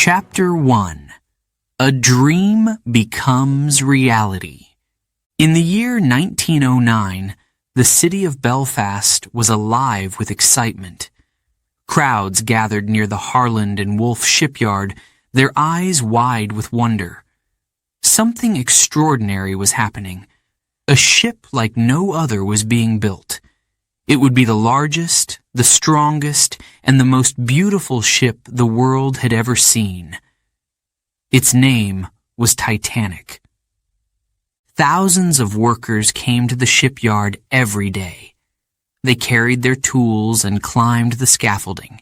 Chapter 1. A Dream Becomes Reality. In the year 1909, the city of Belfast was alive with excitement. Crowds gathered near the Harland and Wolff shipyard, their eyes wide with wonder. Something extraordinary was happening. A ship like no other was being built. It would be the largest, the strongest, and the most beautiful ship the world had ever seen. Its name was Titanic. Thousands of workers came to the shipyard every day. They carried their tools and climbed the scaffolding.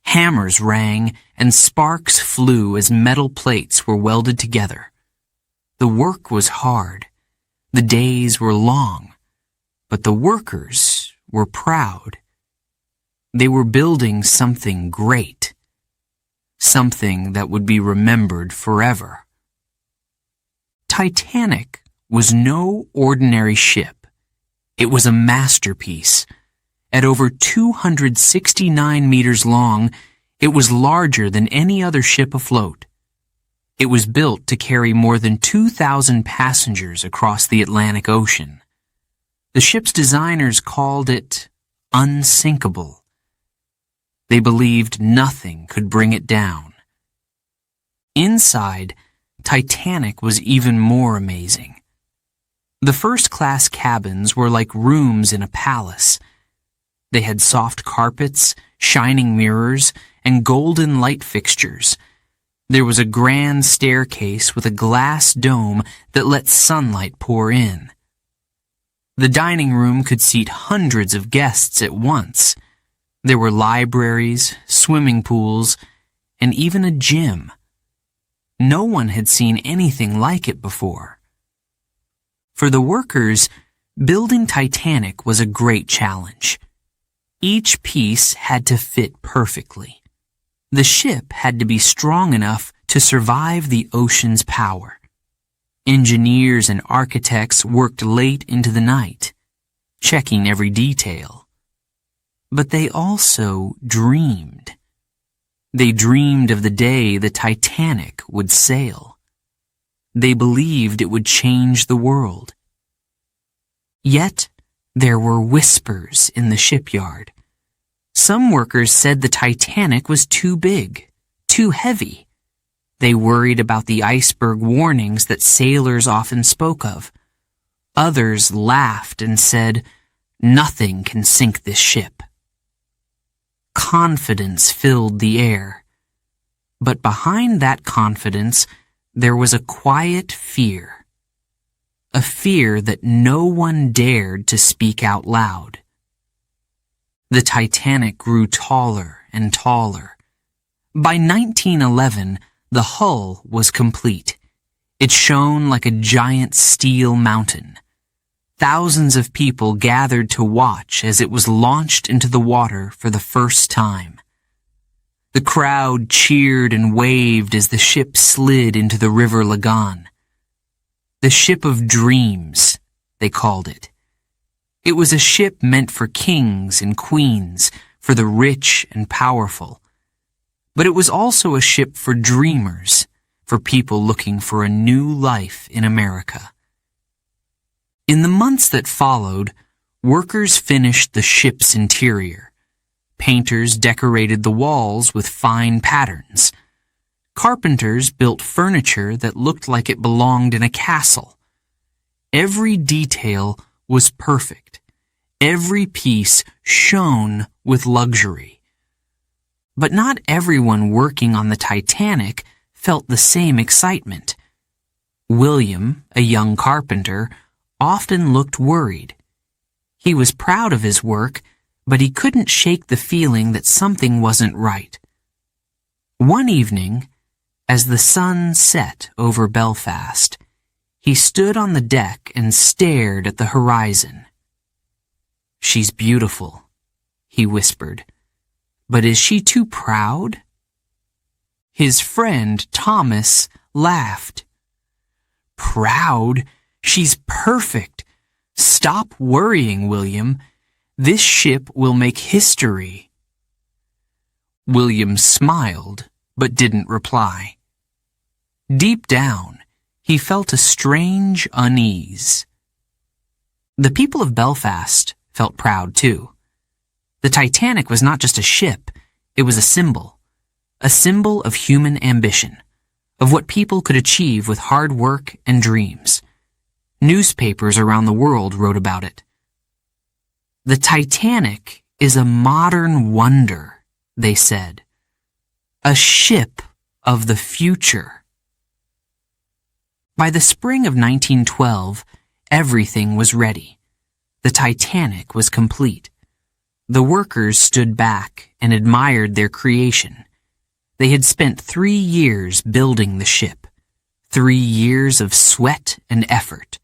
Hammers rang and sparks flew as metal plates were welded together. The work was hard. The days were long. But the workers were proud. They were building something great. Something that would be remembered forever. Titanic was no ordinary ship. It was a masterpiece. At over 269 meters long, it was larger than any other ship afloat. It was built to carry more than 2,000 passengers across the Atlantic Ocean. The ship's designers called it unsinkable. They believed nothing could bring it down. Inside, Titanic was even more amazing. The first-class cabins were like rooms in a palace. They had soft carpets, shining mirrors, and golden light fixtures. There was a grand staircase with a glass dome that let sunlight pour in. The dining room could seat hundreds of guests at once. There were libraries, swimming pools, and even a gym. No one had seen anything like it before. For the workers, building Titanic was a great challenge. Each piece had to fit perfectly. The ship had to be strong enough to survive the ocean's power. Engineers and architects worked late into the night, checking every detail. But they also dreamed. They dreamed of the day the Titanic would sail. They believed it would change the world. Yet, there were whispers in the shipyard. Some workers said the Titanic was too big, too heavy. They worried about the iceberg warnings that sailors often spoke of. Others laughed and said, "Nothing can sink this ship." Confidence filled the air. But behind that confidence, there was a quiet fear. A fear that no one dared to speak out loud. The Titanic grew taller and taller. By 1911, the hull was complete. It shone like a giant steel mountain. Thousands of people gathered to watch as it was launched into the water for the first time. The crowd cheered and waved as the ship slid into the River Lagan. The ship of dreams, they called it. It was a ship meant for kings and queens, for the rich and powerful. But it was also a ship for dreamers, for people looking for a new life in America. In the months that followed, workers finished the ship's interior. Painters decorated the walls with fine patterns. Carpenters built furniture that looked like it belonged in a castle. Every detail was perfect. Every piece shone with luxury. But not everyone working on the Titanic felt the same excitement. William, a young carpenter, often looked worried. He was proud of his work, but he couldn't shake the feeling that something wasn't right. One evening, as the sun set over Belfast, he stood on the deck and stared at the horizon. "She's beautiful," he whispered. "But is she too proud?" His friend, Thomas, laughed. "Proud? She's perfect. Stop worrying, William. This ship will make history." William smiled, but didn't reply. Deep down, he felt a strange unease. The people of Belfast felt proud too. The Titanic was not just a ship, it was a symbol of human ambition, of what people could achieve with hard work and dreams. Newspapers around the world wrote about it. The Titanic is a modern wonder, they said. A ship of the future. By the spring of 1912, everything was ready. The Titanic was complete. The workers stood back and admired their creation. They had spent 3 years building the ship. 3 years of sweat and effort.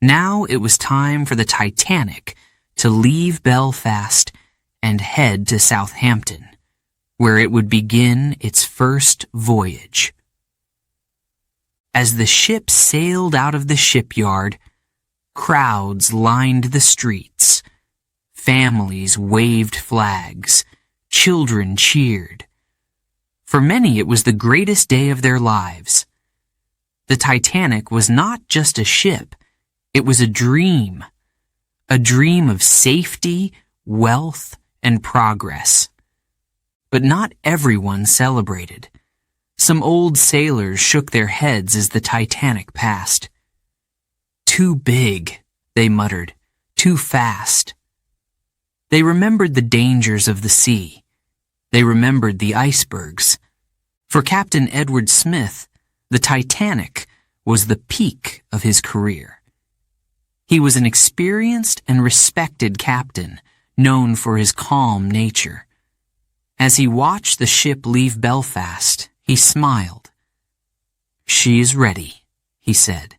Now it was time for the Titanic to leave Belfast and head to Southampton, where it would begin its first voyage. As the ship sailed out of the shipyard, crowds lined the streets. Families waved flags. Children cheered. For many, it was the greatest day of their lives. The Titanic was not just a ship. It was a dream of safety, wealth, and progress. But not everyone celebrated. Some old sailors shook their heads as the Titanic passed. Too big, they muttered. Too fast. They remembered the dangers of the sea. They remembered the icebergs. For Captain Edward Smith, the Titanic was the peak of his career. He was an experienced and respected captain, known for his calm nature. As he watched the ship leave Belfast, he smiled. "She is ready," he said.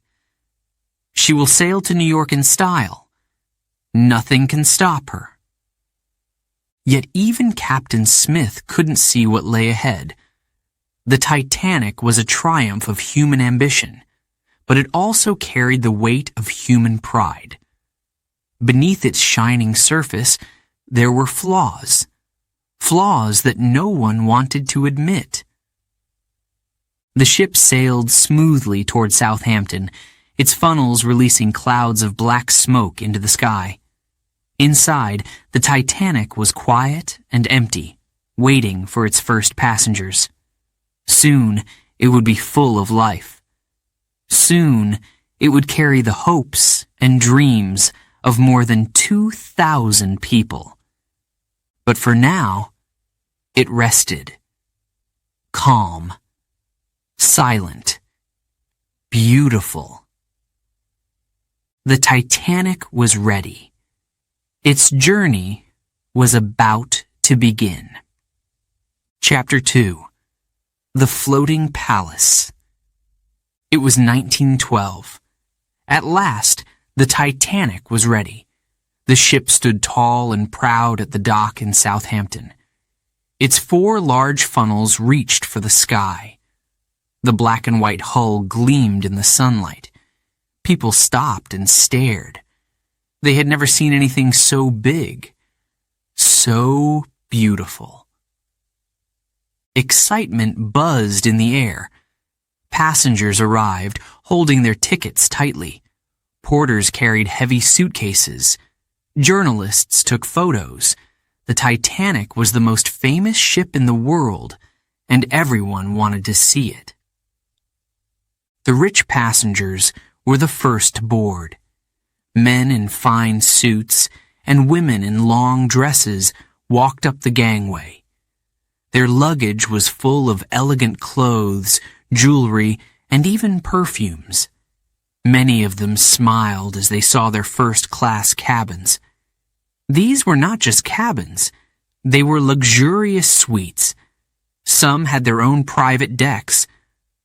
"She will sail to New York in style. Nothing can stop her." Yet even Captain Smith couldn't see what lay ahead. The Titanic was a triumph of human ambition, but it also carried the weight of human pride. Beneath its shining surface, there were flaws that no one wanted to admit. The ship sailed smoothly toward Southampton, its funnels releasing clouds of black smoke into the sky. Inside, the Titanic was quiet and empty, waiting for its first passengers. Soon, it would be full of life. Soon, it would carry the hopes and dreams of more than 2,000 people. But for now, it rested. Calm. Silent. Beautiful. The Titanic was ready. Its journey was about to begin. Chapter 2. The Floating Palace. It was 1912. At last, the Titanic was ready. The ship stood tall and proud at the dock in Southampton. Its 4 large funnels reached for the sky. The black and white hull gleamed in the sunlight. People stopped and stared. They had never seen anything so big, so beautiful. Excitement buzzed in the air. Passengers arrived, holding their tickets tightly. Porters carried heavy suitcases. Journalists took photos. The Titanic was the most famous ship in the world, and everyone wanted to see it. The rich passengers were the first to board. Men in fine suits and women in long dresses walked up the gangway. Their luggage was full of elegant clothes, jewelry, and even perfumes. Many of them smiled as they saw their first-class cabins. These were not just cabins. They were luxurious suites. Some had their own private decks.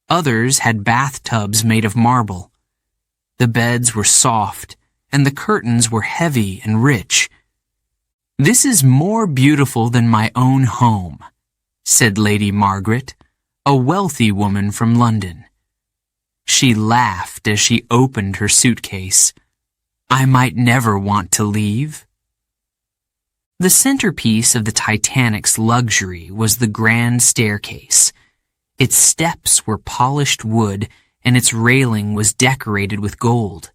Others had bathtubs made of marble. The beds were soft, and the curtains were heavy and rich. "This is more beautiful than my own home," said Lady Margaret, a wealthy woman from London. She laughed as she opened her suitcase. "I might never want to leave." The centerpiece of the Titanic's luxury was the grand staircase. Its steps were polished wood, and its railing was decorated with gold.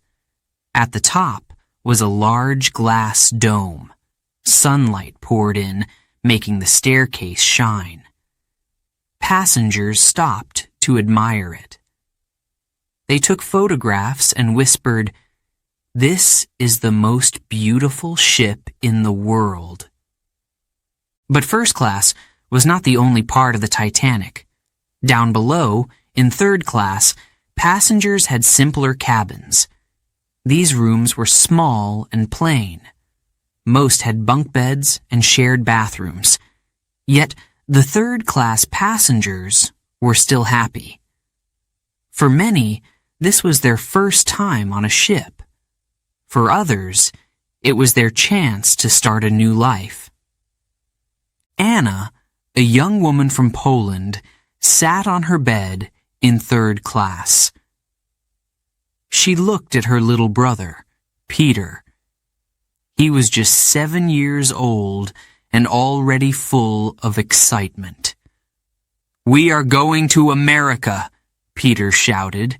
At the top was a large glass dome. Sunlight poured in, making the staircase shine. Passengers stopped to admire it. They took photographs and whispered, "This is the most beautiful ship in the world." But first class was not the only part of the Titanic. Down below, in third class, passengers had simpler cabins. These rooms were small and plain. Most had bunk beds and shared bathrooms. Yet, the third-class passengers were still happy. For many, this was their first time on a ship. For others, it was their chance to start a new life. Anna, a young woman from Poland, sat on her bed in third class. She looked at her little brother, Peter. He was just 7 years old and already full of excitement. "We are going to America," Peter shouted.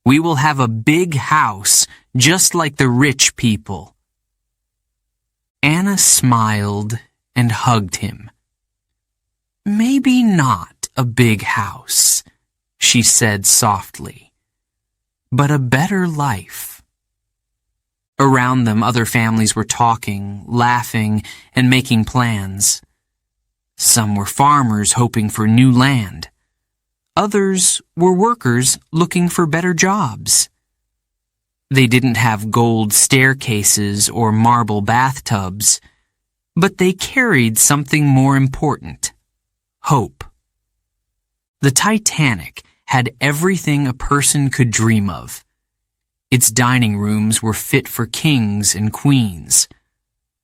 "We will have a big house, just like the rich people." Anna smiled and hugged him. "Maybe not a big house," she said softly, "but a better life." Around them, other families were talking, laughing, and making plans. Some were farmers hoping for new land. Others were workers looking for better jobs. They didn't have gold staircases or marble bathtubs, but they carried something more important: hope. The Titanic had everything a person could dream of. Its dining rooms were fit for kings and queens.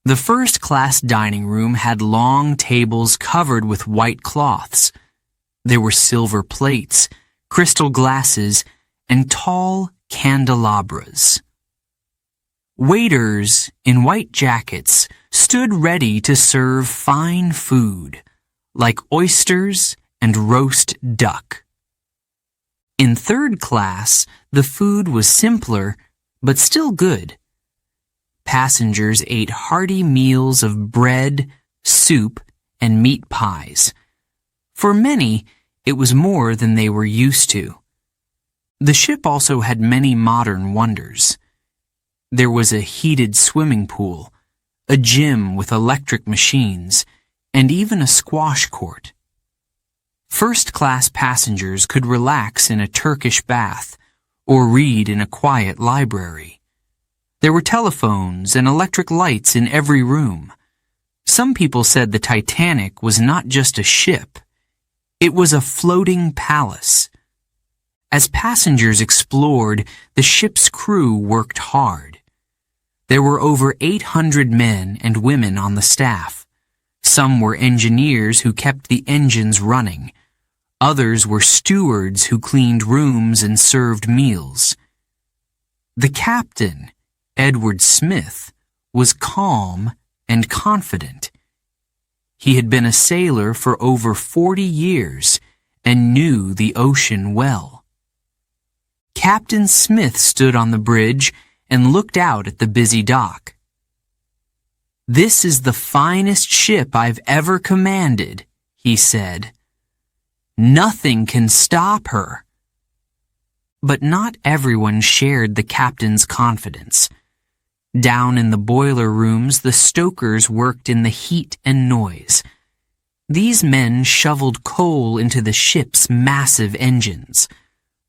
The first-class dining room had long tables covered with white cloths. There were silver plates, crystal glasses, and tall candelabras. Waiters in white jackets stood ready to serve fine food, like oysters and roast duck. In third class, the food was simpler, but still good. Passengers ate hearty meals of bread, soup, and meat pies. For many, it was more than they were used to. The ship also had many modern wonders. There was a heated swimming pool, a gym with electric machines, and even a squash court. First-class passengers could relax in a Turkish bath or read in a quiet library. There were telephones and electric lights in every room. Some people said the Titanic was not just a ship. It was a floating palace. As passengers explored, the ship's crew worked hard. There were over 800 men and women on the staff. Some were engineers who kept the engines running. Others were stewards who cleaned rooms and served meals. The captain, Edward Smith, was calm and confident. He had been a sailor for over 40 years and knew the ocean well. Captain Smith stood on the bridge and looked out at the busy dock. "This is the finest ship I've ever commanded," he said. "Nothing can stop her." But not everyone shared the captain's confidence. Down in the boiler rooms, the stokers worked in the heat and noise. These men shoveled coal into the ship's massive engines.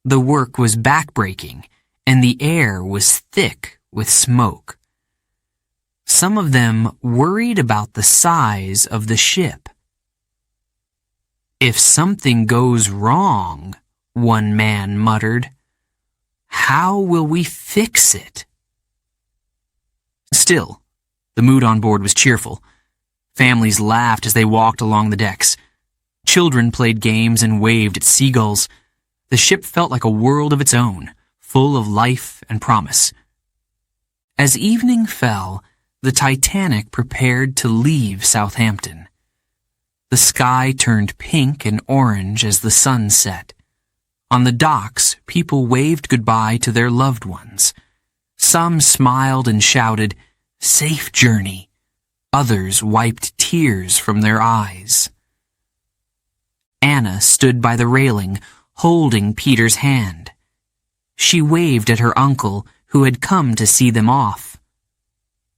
The work was backbreaking, and the air was thick with smoke. Some of them worried about the size of the ship. "If something goes wrong," one man muttered, "how will we fix it?" Still, the mood on board was cheerful. Families laughed as they walked along the decks. Children played games and waved at seagulls. The ship felt like a world of its own, full of life and promise. As evening fell, the Titanic prepared to leave Southampton. The sky turned pink and orange as the sun set. On the docks, people waved goodbye to their loved ones. Some smiled and shouted, "Safe journey." Others wiped tears from their eyes. Anna stood by the railing, holding Peter's hand. She waved at her uncle, who had come to see them off.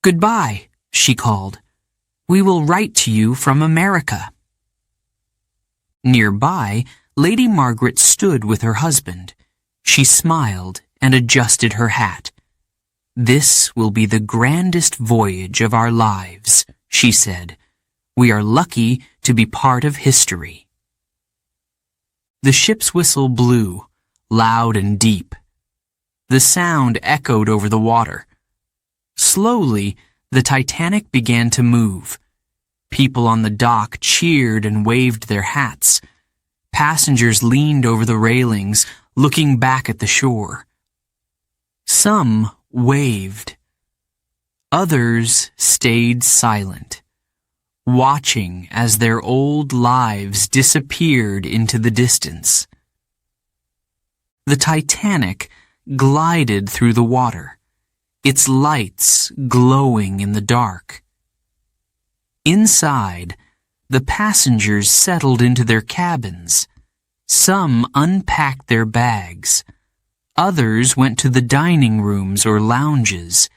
"Goodbye," she called. "We will write to you from America." Nearby, Lady Margaret stood with her husband. She smiled and adjusted her hat. "This will be the grandest voyage of our lives," she said. "We are lucky to be part of history." The ship's whistle blew, loud and deep. The sound echoed over the water. Slowly, the Titanic began to move. People on the dock cheered and waved their hats. Passengers leaned over the railings, looking back at the shore. Some waved. Others stayed silent, watching as their old lives disappeared into the distance. The Titanic glided through the water, its lights glowing in the dark. Inside, the passengers settled into their cabins. Some unpacked their bags. Others went to the dining rooms or lounges.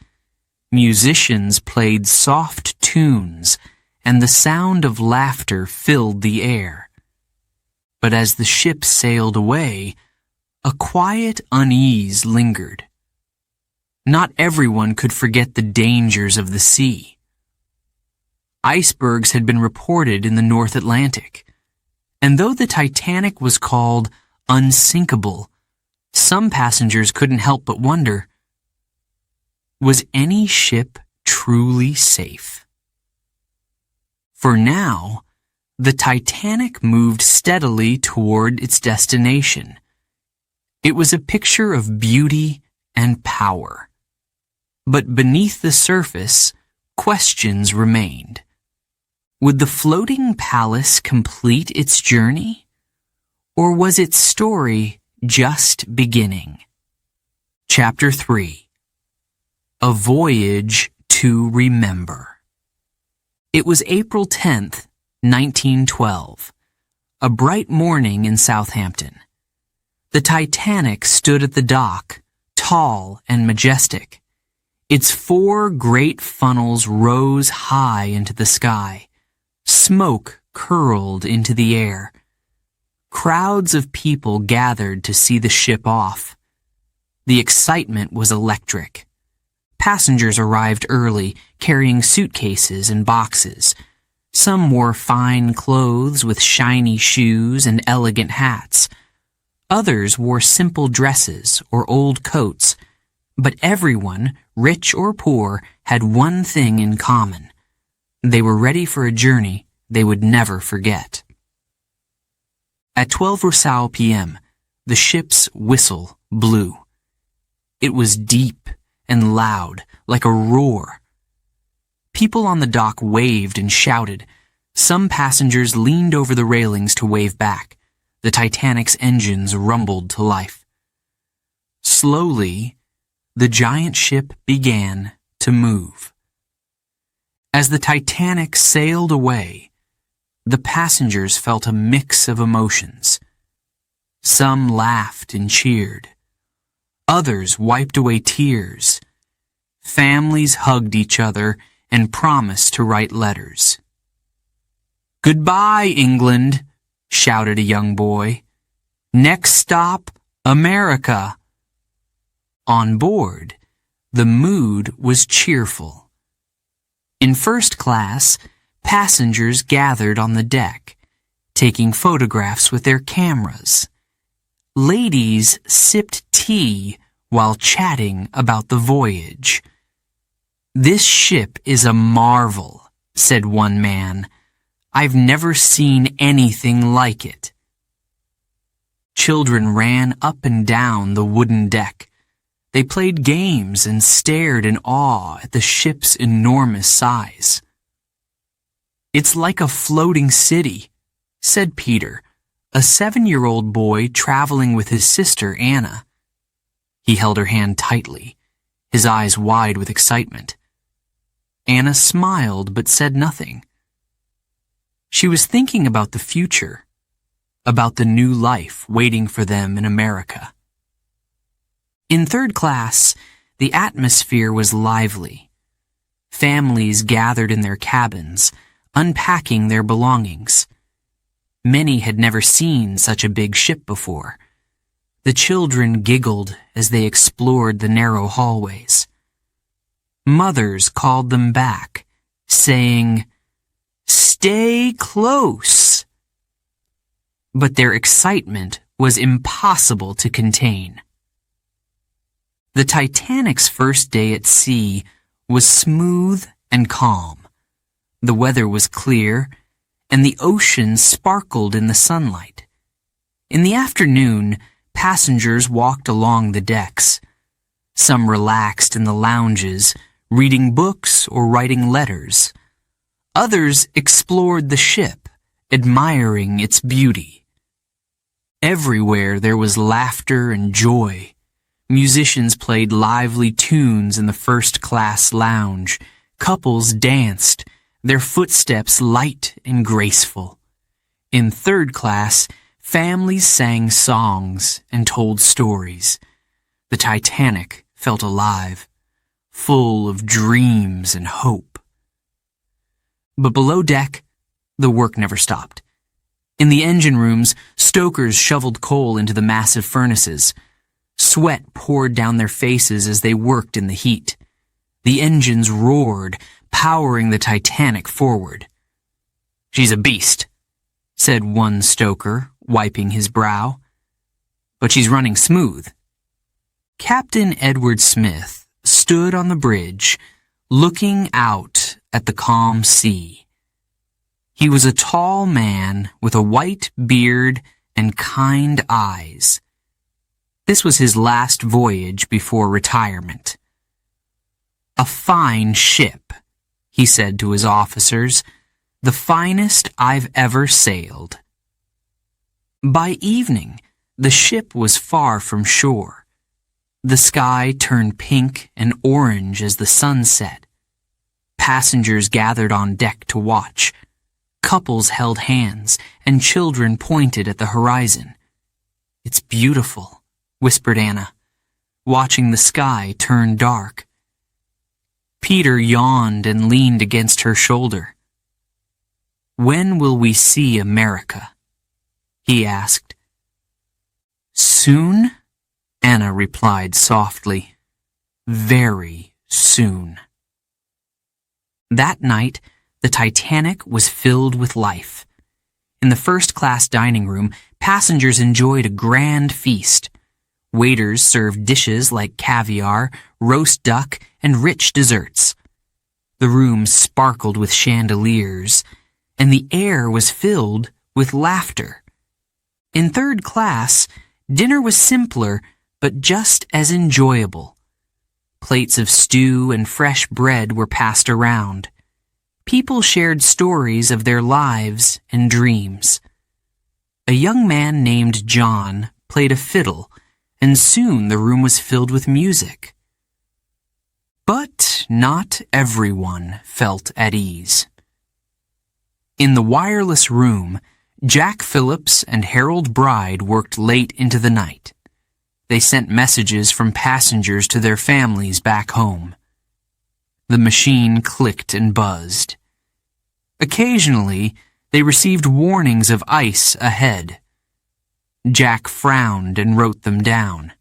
Musicians played soft tunes, and the sound of laughter filled the air. But as the ship sailed away, a quiet unease lingered. Not everyone could forget the dangers of the sea. Icebergs had been reported in the North Atlantic, and though the Titanic was called unsinkable, some passengers couldn't help but wonder, was any ship truly safe? For now, the Titanic moved steadily toward its destination. It was a picture of beauty and power. But beneath the surface, questions remained. Would the floating palace complete its journey? Or was its story just beginning? Chapter 3. A Voyage to Remember. It was April 10th, 1912, a bright morning in Southampton. The Titanic stood at the dock, tall and majestic. Its 4 great funnels rose high into the sky. Smoke curled into the air. Crowds of people gathered to see the ship off. The excitement was electric. Passengers arrived early, carrying suitcases and boxes. Some wore fine clothes with shiny shoes and elegant hats. Others wore simple dresses or old coats. But everyone, rich or poor, had one thing in common. They were ready for a journey they would never forget. At 12 Rousseau p.m., the ship's whistle blew. It was deep and loud, like a roar. People on the dock waved and shouted. Some passengers leaned over the railings to wave back. The Titanic's engines rumbled to life. Slowly, the giant ship began to move. As the Titanic sailed away, the passengers felt a mix of emotions. Some laughed and cheered. Others wiped away tears. Families hugged each other and promised to write letters. "Goodbye, England," shouted a young boy. "Next stop, America." On board, the mood was cheerful. In first class, passengers gathered on the deck, taking photographs with their cameras. Ladies sipped tea while chatting about the voyage. "This ship is a marvel," said one man. "I've never seen anything like it." Children ran up and down the wooden deck. They played games and stared in awe at the ship's enormous size. "It's like a floating city," said Peter, a 7-year-old boy traveling with his sister Anna. He held her hand tightly, his eyes wide with excitement. Anna smiled but said nothing. She was thinking about the future, about the new life waiting for them in America. In third class, the atmosphere was lively. Families gathered in their cabins, unpacking their belongings. Many had never seen such a big ship before. The children giggled as they explored the narrow hallways. Mothers called them back, saying, "Stay close." But their excitement was impossible to contain. The Titanic's first day at sea was smooth and calm. The weather was clear, and the ocean sparkled in the sunlight. In the afternoon, passengers walked along the decks. Some relaxed in the lounges, reading books or writing letters. Others explored the ship, admiring its beauty. Everywhere there was laughter and joy. Musicians played lively tunes in the first-class lounge. Couples danced, their footsteps light and graceful. In third class, families sang songs and told stories. The Titanic felt alive, full of dreams and hope. But below deck, the work never stopped. In the engine rooms, stokers shoveled coal into the massive furnaces. Sweat poured down their faces as they worked in the heat. The engines roared, powering the Titanic forward. "She's a beast," said one stoker, wiping his brow. "But she's running smooth." Captain Edward Smith stood on the bridge, looking out at the calm sea. He was a tall man with a white beard and kind eyes. This was his last voyage before retirement. "A fine ship," he said to his officers, "the finest I've ever sailed." By evening, the ship was far from shore. The sky turned pink and orange as the sun set. Passengers gathered on deck to watch. Couples held hands, and children pointed at the horizon. "It's beautiful," whispered Anna, watching the sky turn dark. Peter yawned and leaned against her shoulder. "When will we see America?" he asked. "Soon," Anna replied softly. "Very soon." That night, the Titanic was filled with life. In the first-class dining room, passengers enjoyed a grand feast. Waiters served dishes like caviar, roast duck, and rich desserts. The room sparkled with chandeliers, and the air was filled with laughter. In third class, dinner was simpler, but just as enjoyable. Plates of stew and fresh bread were passed around. People shared stories of their lives and dreams. A young man named John played a fiddle, and soon the room was filled with music. But not everyone felt at ease. In the wireless room, Jack Phillips and Harold Bride worked late into the night. They sent messages from passengers to their families back home. The machine clicked and buzzed. Occasionally, they received warnings of ice ahead. Jack frowned and wrote them down.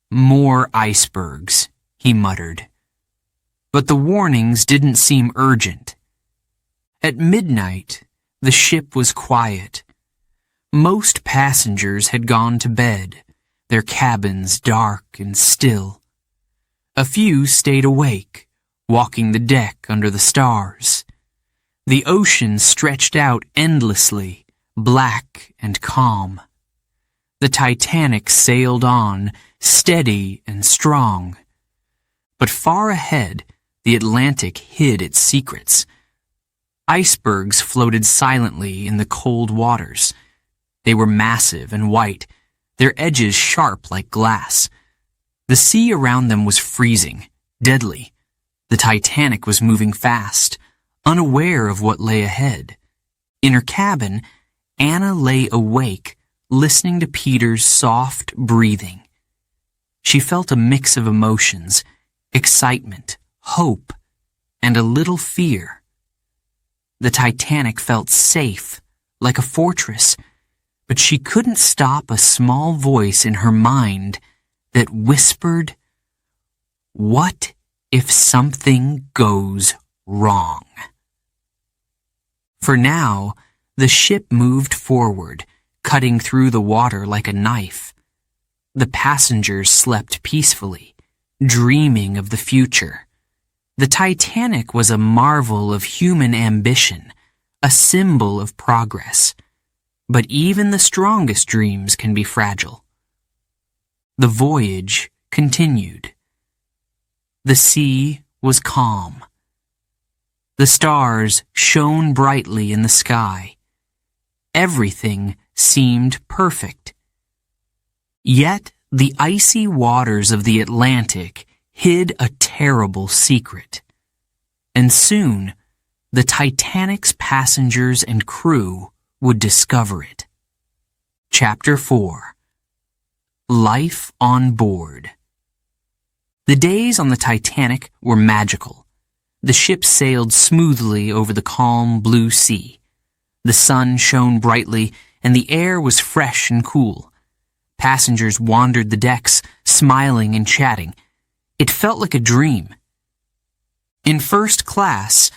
"More icebergs," he muttered. But the warnings didn't seem urgent. At midnight, the ship was quiet. Most passengers had gone to bed, their cabins dark and still. A few stayed awake, walking the deck under the stars. The ocean stretched out endlessly, black and calm. The Titanic sailed on, steady and strong. But far ahead, the Atlantic hid its secrets. Icebergs floated silently in the cold waters. They were massive and white, their edges sharp like glass. The sea around them was freezing, deadly. The Titanic was moving fast, unaware of what lay ahead. In her cabin, Anna lay awake, listening to Peter's soft breathing. She felt a mix of emotions, excitement, hope, and a little fear. The Titanic felt safe, like a fortress, but she couldn't stop a small voice in her mind that whispered, "What if something goes wrong?" For now, the ship moved forward, cutting through the water like a knife. The passengers slept peacefully, dreaming of the future. The Titanic was a marvel of human ambition, a symbol of progress. But even the strongest dreams can be fragile. The voyage continued. The sea was calm. The stars shone brightly in the sky. Everything seemed perfect. Yet the icy waters of the Atlantic hid a terrible secret. And soon, the Titanic's passengers and crew would discover it. Chapter 4. Life on Board. The days on the Titanic were magical. The ship sailed smoothly over the calm blue sea. The sun shone brightly, and the air was fresh and cool. Passengers wandered the decks, smiling and chatting. It felt like a dream. In first class,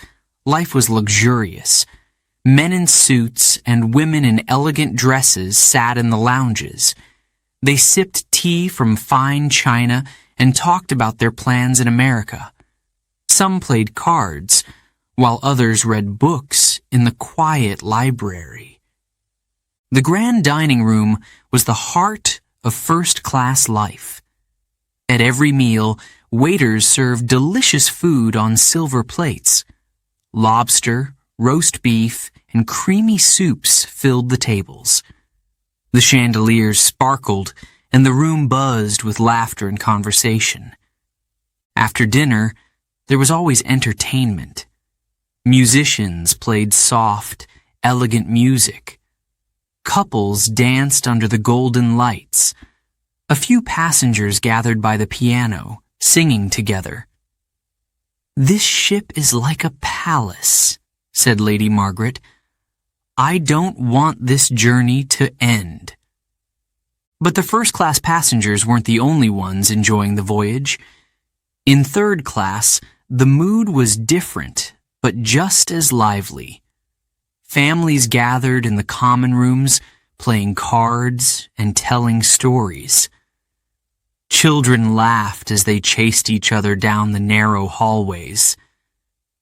life was luxurious. Men in suits and women in elegant dresses sat in the lounges. They sipped tea from fine china and talked about their plans in America. Some played cards, while others read books in the quiet library. The grand dining room was the heart of first-class life. At every meal, waiters served delicious food on silver plates. Lobster, roast beef, and creamy soups filled the tables. The chandeliers sparkled, and the room buzzed with laughter and conversation. After dinner, there was always entertainment. Musicians played soft, elegant music. Couples danced under the golden lights. A few passengers gathered by the piano, singing together. "This ship is like a palace," said Lady Margaret. "I don't want this journey to end." But the first-class passengers weren't the only ones enjoying the voyage. In third class, the mood was different, but just as lively. Families gathered in the common rooms, playing cards and telling stories. Children laughed as they chased each other down the narrow hallways.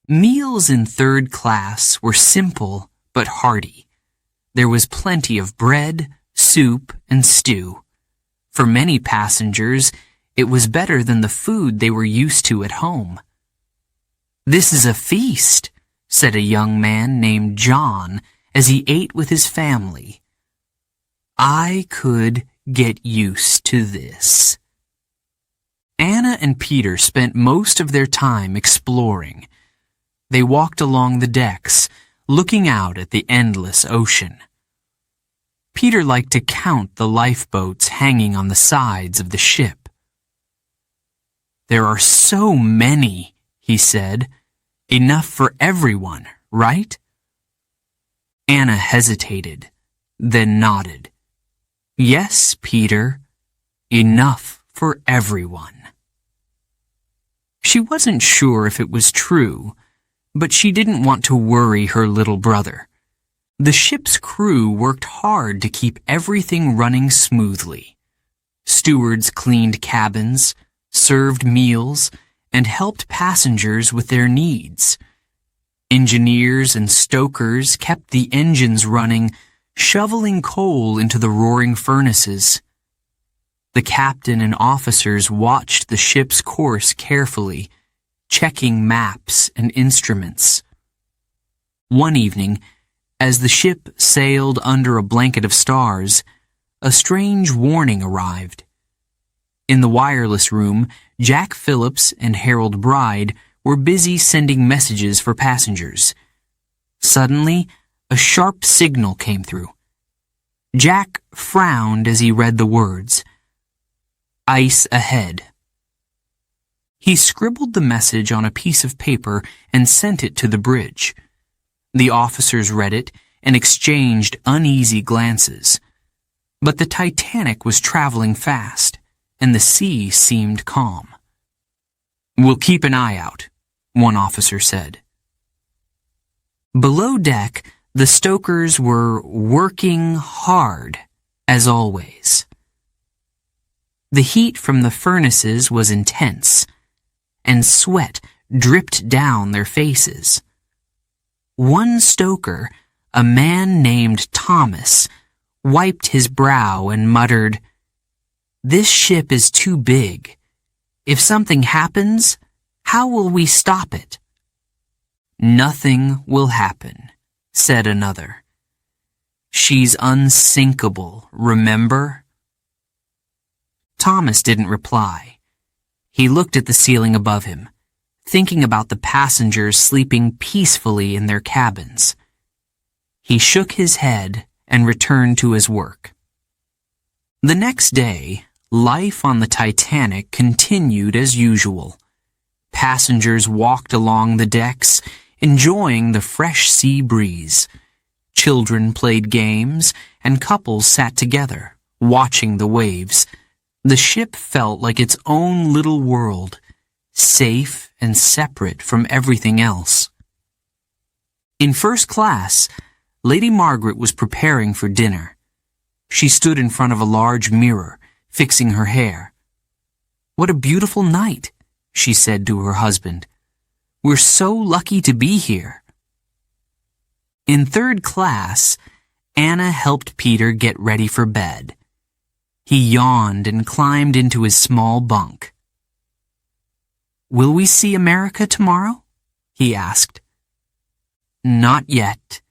Meals in third class were simple but hearty. There was plenty of bread, soup, and stew. For many passengers, it was better than the food they were used to at home. "This is a feast," said a young man named John as he ate with his family. "I could get used to this." Anna and Peter spent most of their time exploring. They walked along the decks, looking out at the endless ocean. Peter liked to count the lifeboats hanging on the sides of the ship. "There are so many," he said. "Enough for everyone, right?" Anna hesitated, then nodded. "Yes, Peter, enough for everyone." She wasn't sure if it was true, but she didn't want to worry her little brother. The ship's crew worked hard to keep everything running smoothly. Stewards cleaned cabins, served meals, and helped passengers with their needs. Engineers and stokers kept the engines running, shoveling coal into the roaring furnaces. The captain and officers watched the ship's course carefully, checking maps and instruments. One evening, as the ship sailed under a blanket of stars, a strange warning arrived. In the wireless room, Jack Phillips and Harold Bride were busy sending messages for passengers. Suddenly, a sharp signal came through. Jack frowned as he read the words, "Ice ahead." He scribbled the message on a piece of paper and sent it to the bridge. The officers read it and exchanged uneasy glances. But the Titanic was traveling fast, and the sea seemed calm. "We'll keep an eye out," one officer said. Below deck, the stokers were working hard, as always. The heat from the furnaces was intense, and sweat dripped down their faces. One stoker, a man named Thomas, wiped his brow and muttered, "This ship is too big. If something happens, how will we stop it?" "Nothing will happen," said another. "She's unsinkable, remember?" Thomas didn't reply. He looked at the ceiling above him, thinking about the passengers sleeping peacefully in their cabins. He shook his head and returned to his work. The next day, life on the Titanic continued as usual. Passengers walked along the decks, enjoying the fresh sea breeze. Children played games, and couples sat together, watching the waves. The ship felt like its own little world, safe and separate from everything else. In first class, Lady Margaret was preparing for dinner. She stood in front of a large mirror, fixing her hair. "What a beautiful night," she said to her husband. "We're so lucky to be here." In third class, Anna helped Peter get ready for bed. He yawned and climbed into his small bunk. "Will we see America tomorrow?" he asked. "Not yet,"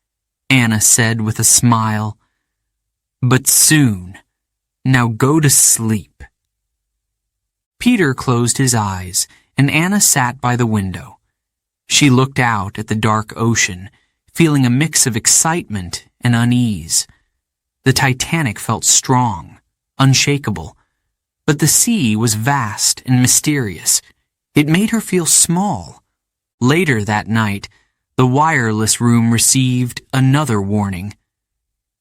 Anna said with a smile. "But soon. Now go to sleep." Peter closed his eyes, and Anna sat by the window. She looked out at the dark ocean, feeling a mix of excitement and unease. The Titanic felt strong, unshakable, but the sea was vast and mysterious. It made her feel small. Later that night, the wireless room received another warning.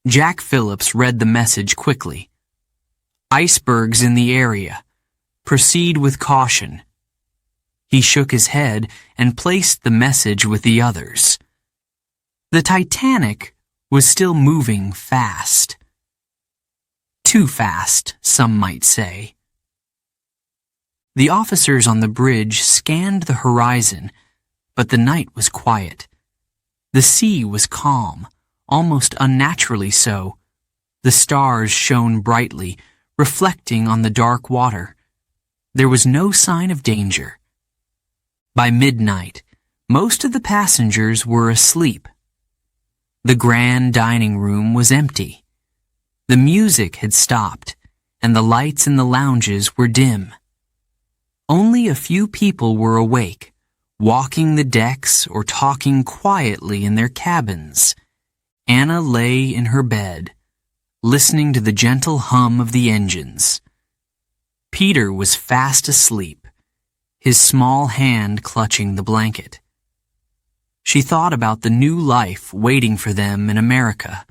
Jack Phillips read the message quickly. "Icebergs in the area. Proceed with caution." He shook his head and placed the message with the others. The Titanic was still moving fast. Too fast, some might say. The officers on the bridge scanned the horizon, but the night was quiet. The sea was calm, almost unnaturally so. The stars shone brightly, reflecting on the dark water. There was no sign of danger. By midnight, most of the passengers were asleep. The grand dining room was empty. The music had stopped, and the lights in the lounges were dim. Only a few people were awake, walking the decks or talking quietly in their cabins. Anna lay in her bed, listening to the gentle hum of the engines. Peter was fast asleep, his small hand clutching the blanket. She thought about the new life waiting for them in America.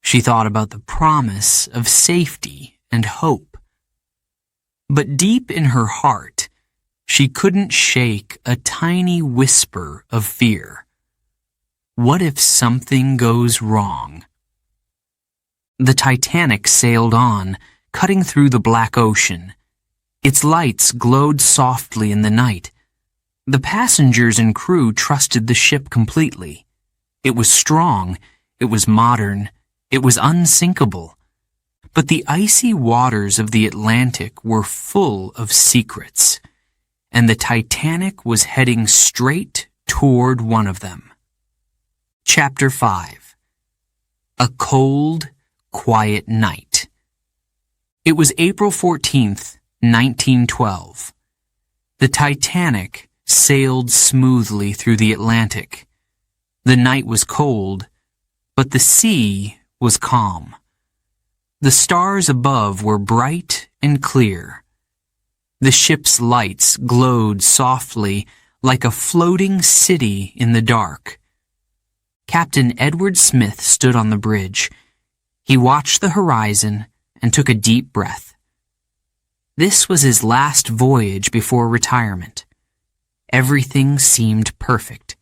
She thought about the promise of safety and hope. But deep in her heart, she couldn't shake a tiny whisper of fear. What if something goes wrong? The Titanic sailed on, cutting through the black ocean. Its lights glowed softly in the night. The passengers and crew trusted the ship completely. It was strong, it was modern, it was unsinkable. But the icy waters of the Atlantic were full of secrets, and the Titanic was heading straight toward one of them. Chapter 5. A Cold, Quiet Night. It was April 14th, 1912. The Titanic sailed smoothly through the Atlantic. The night was cold, but the sea was calm. The stars above were bright and clear. The ship's lights glowed softly like a floating city in the dark. Captain Edward Smith stood on the bridge. He watched the horizon and took a deep breath. This was his last voyage before retirement. Everything seemed perfect.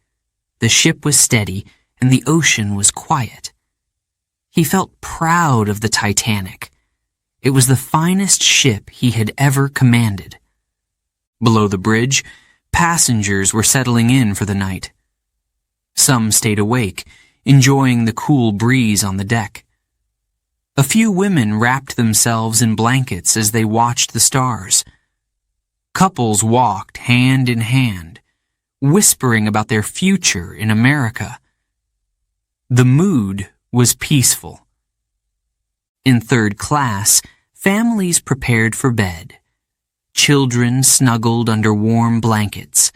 The ship was steady and the ocean was quiet. He felt proud of the Titanic. It was the finest ship he had ever commanded. Below the bridge, passengers were settling in for the night. Some stayed awake, enjoying the cool breeze on the deck. A few women wrapped themselves in blankets as they watched the stars. Couples walked hand in hand, whispering about their future in America. The mood was peaceful. In third class, families prepared for bed. Children snuggled under warm blankets.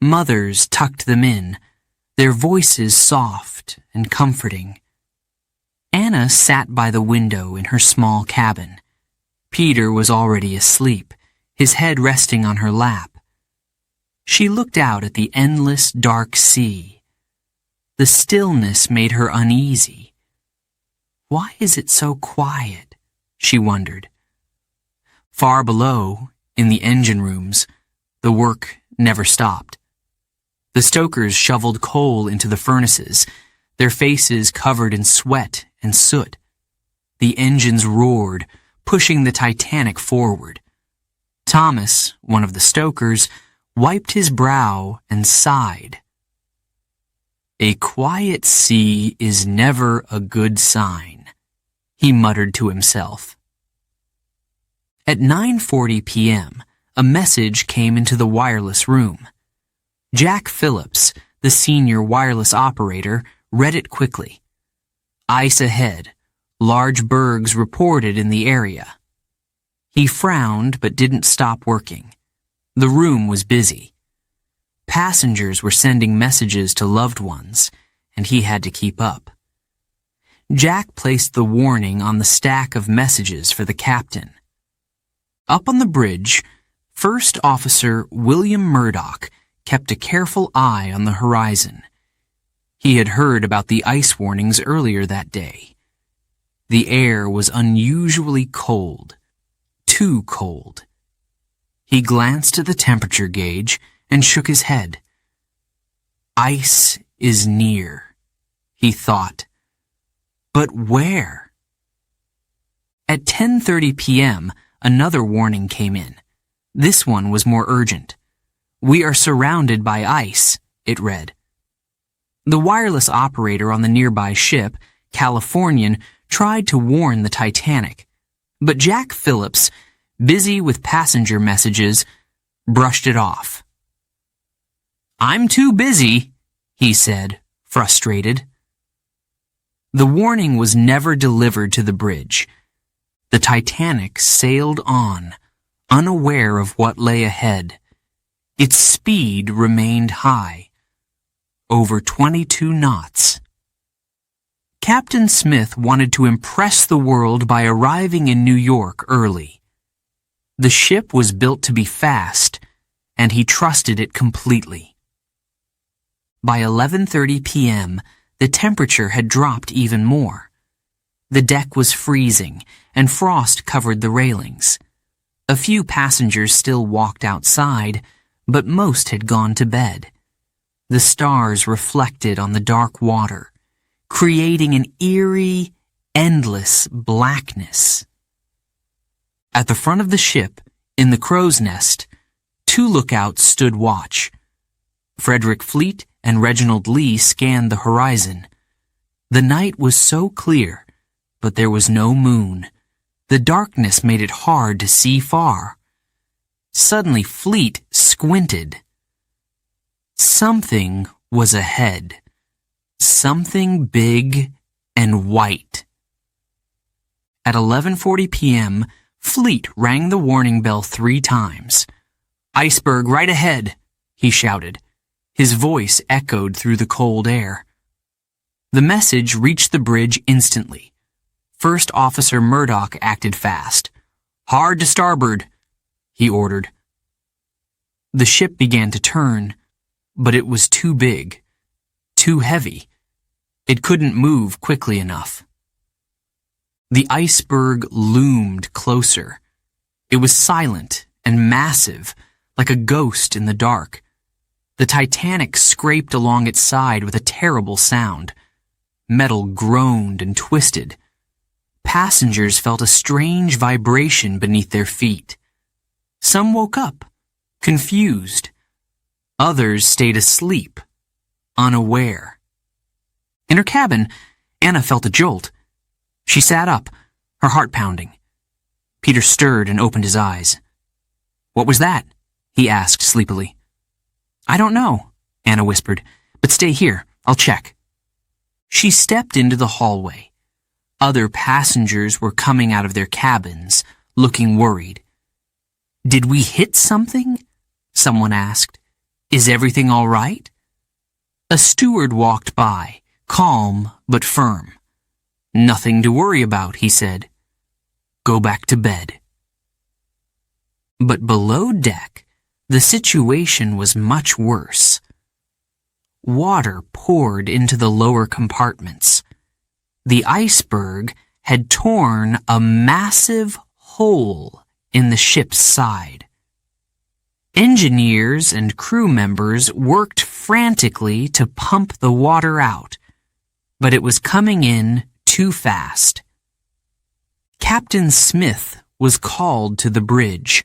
Mothers tucked them in, their voices soft and comforting. Anna sat by the window in her small cabin. Peter was already asleep, his head resting on her lap. She looked out at the endless dark sea. The stillness made her uneasy. Why is it so quiet? She wondered. Far below, in the engine rooms, the work never stopped. The stokers shoveled coal into the furnaces, their faces covered in sweat and soot. The engines roared, pushing the Titanic forward. Thomas, one of the stokers, wiped his brow and sighed. A quiet sea is never a good sign, he muttered to himself. At 9:40 p.m., a message came into the wireless room. Jack Phillips, the senior wireless operator, read it quickly. Ice ahead. Large bergs reported in the area. He frowned but didn't stop working. The room was busy. Passengers were sending messages to loved ones, and he had to keep up. Jack placed the warning on the stack of messages for the captain. Up on the bridge, First Officer William Murdoch kept a careful eye on the horizon. He had heard about the ice warnings earlier that day. The air was unusually cold, too cold. He glanced at the temperature gauge and shook his head. Ice is near, he thought. But where? At 10:30 p.m., another warning came in. This one was more urgent. We are surrounded by ice, it read. The wireless operator on the nearby ship, Californian, tried to warn the Titanic, but Jack Phillips, busy with passenger messages, brushed it off. I'm too busy, he said, frustrated. The warning was never delivered to the bridge. The Titanic sailed on, unaware of what lay ahead. Its speed remained high, over 22 knots. Captain Smith wanted to impress the world by arriving in New York early. The ship was built to be fast, and he trusted it completely. By 11:30 p.m., the temperature had dropped even more. The deck was freezing, and frost covered the railings. A few passengers still walked outside, but most had gone to bed. The stars reflected on the dark water, creating an eerie, endless blackness. At the front of the ship, in the crow's nest, two lookouts stood watch. Frederick Fleet and Reginald Lee scanned the horizon. The night was so clear, but there was no moon. The darkness made it hard to see far. Suddenly Fleet squinted. Something was ahead. Something big and white. At 11:40 p.m., Fleet rang the warning bell 3 times. "Iceberg right ahead," he shouted. His voice echoed through the cold air. The message reached the bridge instantly. First Officer Murdoch acted fast. "Hard to starboard," he ordered. The ship began to turn, but it was too big, too heavy. It couldn't move quickly enough. The iceberg loomed closer. It was silent and massive, like a ghost in the dark. The Titanic scraped along its side with a terrible sound. Metal groaned and twisted. Passengers felt a strange vibration beneath their feet. Some woke up, confused. Others stayed asleep, unaware. In her cabin, Anna felt a jolt. She sat up, her heart pounding. Peter stirred and opened his eyes. "What was that?" he asked sleepily. "I don't know," Anna whispered, "but stay here. I'll check." She stepped into the hallway. Other passengers were coming out of their cabins, looking worried. "Did we hit something?" someone asked. "Is everything all right?" A steward walked by, calm but firm. "Nothing to worry about," he said. "Go back to bed." But below deck, the situation was much worse. Water poured into the lower compartments. The iceberg had torn a massive hole in the ship's side. Engineers and crew members worked frantically to pump the water out, but it was coming in too fast. Captain Smith was called to the bridge.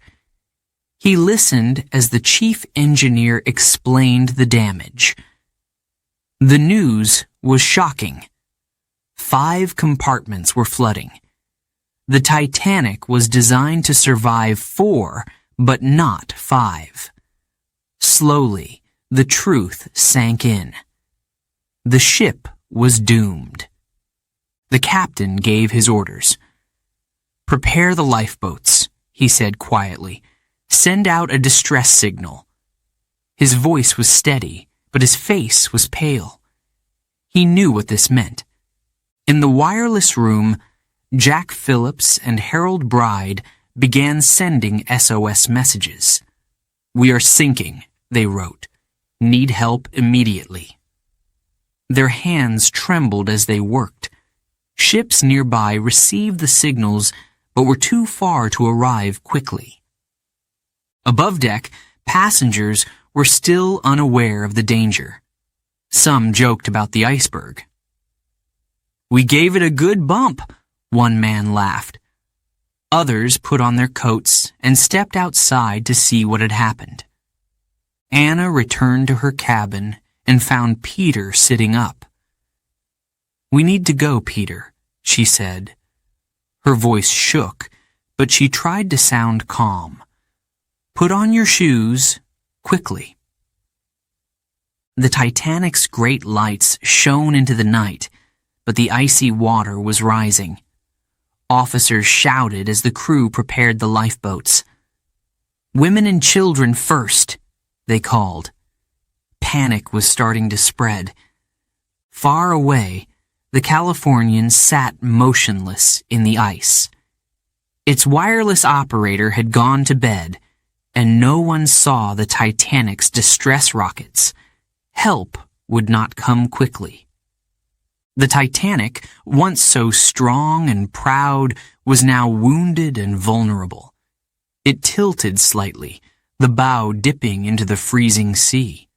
He listened as the chief engineer explained the damage. The news was shocking. 5 compartments were flooding. The Titanic was designed to survive 4, but not 5. Slowly, the truth sank in. The ship was doomed. The captain gave his orders. "Prepare the lifeboats," he said quietly. "Send out a distress signal." His voice was steady, but his face was pale. He knew what this meant. In the wireless room, Jack Phillips and Harold Bride began sending SOS messages. "We are sinking," they wrote. "Need help immediately." Their hands trembled as they worked. Ships nearby received the signals, but were too far to arrive quickly. Above deck, passengers were still unaware of the danger. Some joked about the iceberg. "We gave it a good bump," one man laughed. Others put on their coats and stepped outside to see what had happened. Anna returned to her cabin and found Peter sitting up. "We need to go, Peter," she said. Her voice shook, but she tried to sound calm. "Put on your shoes, quickly." The Titanic's great lights shone into the night, but the icy water was rising. Officers shouted as the crew prepared the lifeboats. "Women and children first," they called. Panic was starting to spread. Far away, the Californian sat motionless in the ice. Its wireless operator had gone to bed, and no one saw the Titanic's distress rockets. Help would not come quickly. The Titanic, once so strong and proud, was now wounded and vulnerable. It tilted slightly, the bow dipping into the freezing sea.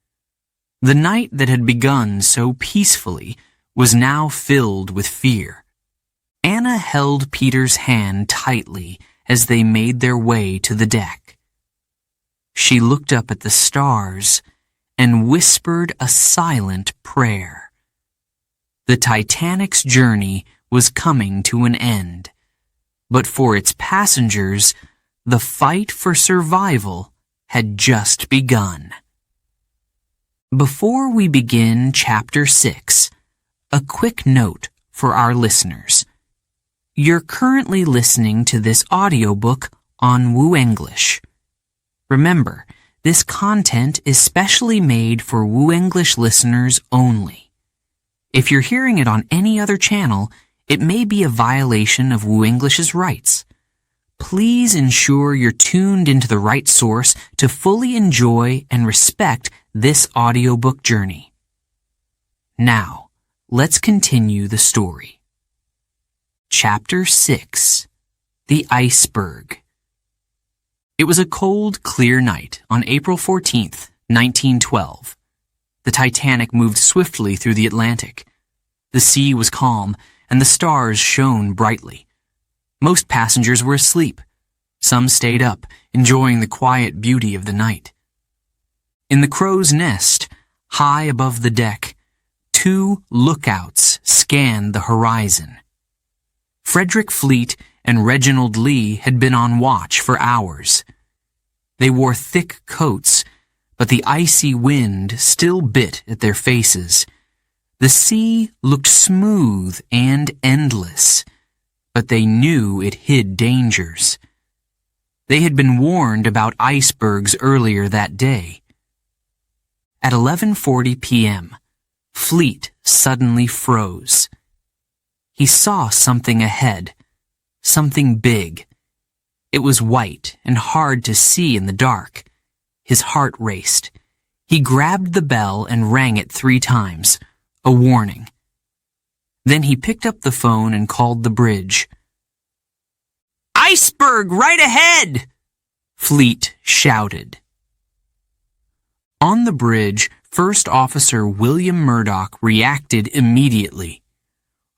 The night that had begun so peacefully was now filled with fear. Anna held Peter's hand tightly as they made their way to the deck. She looked up at the stars and whispered a silent prayer. The Titanic's journey was coming to an end, but for its passengers, the fight for survival had just begun. Before we begin Chapter 6, A quick note for our listeners. You're currently listening to this audiobook on Woo English. Remember, this content is specially made for Woo English listeners only. If you're hearing it on any other channel, it may be a violation of Woo English's rights. Please ensure you're tuned into the right source to fully enjoy and respect this audiobook journey. Now, let's continue the story. Chapter 6. The Iceberg. It was a cold, clear night on April 14th, 1912. The Titanic moved swiftly through the Atlantic. The sea was calm, and the stars shone brightly. Most passengers were asleep. Some stayed up, enjoying the quiet beauty of the night. In the crow's nest, high above the deck, 2 lookouts scanned the horizon. Frederick Fleet and Reginald Lee had been on watch for hours. They wore thick coats, but the icy wind still bit at their faces. The sea looked smooth and endless, but they knew it hid dangers. They had been warned about icebergs earlier that day. At 11:40 p.m., Fleet suddenly froze. He saw something ahead, something big. It was white and hard to see in the dark. His heart raced. He grabbed the bell and rang it 3 times, a warning. Then he picked up the phone and called the bridge. "Iceberg right ahead!" Fleet shouted. On the bridge, First Officer William Murdoch reacted immediately.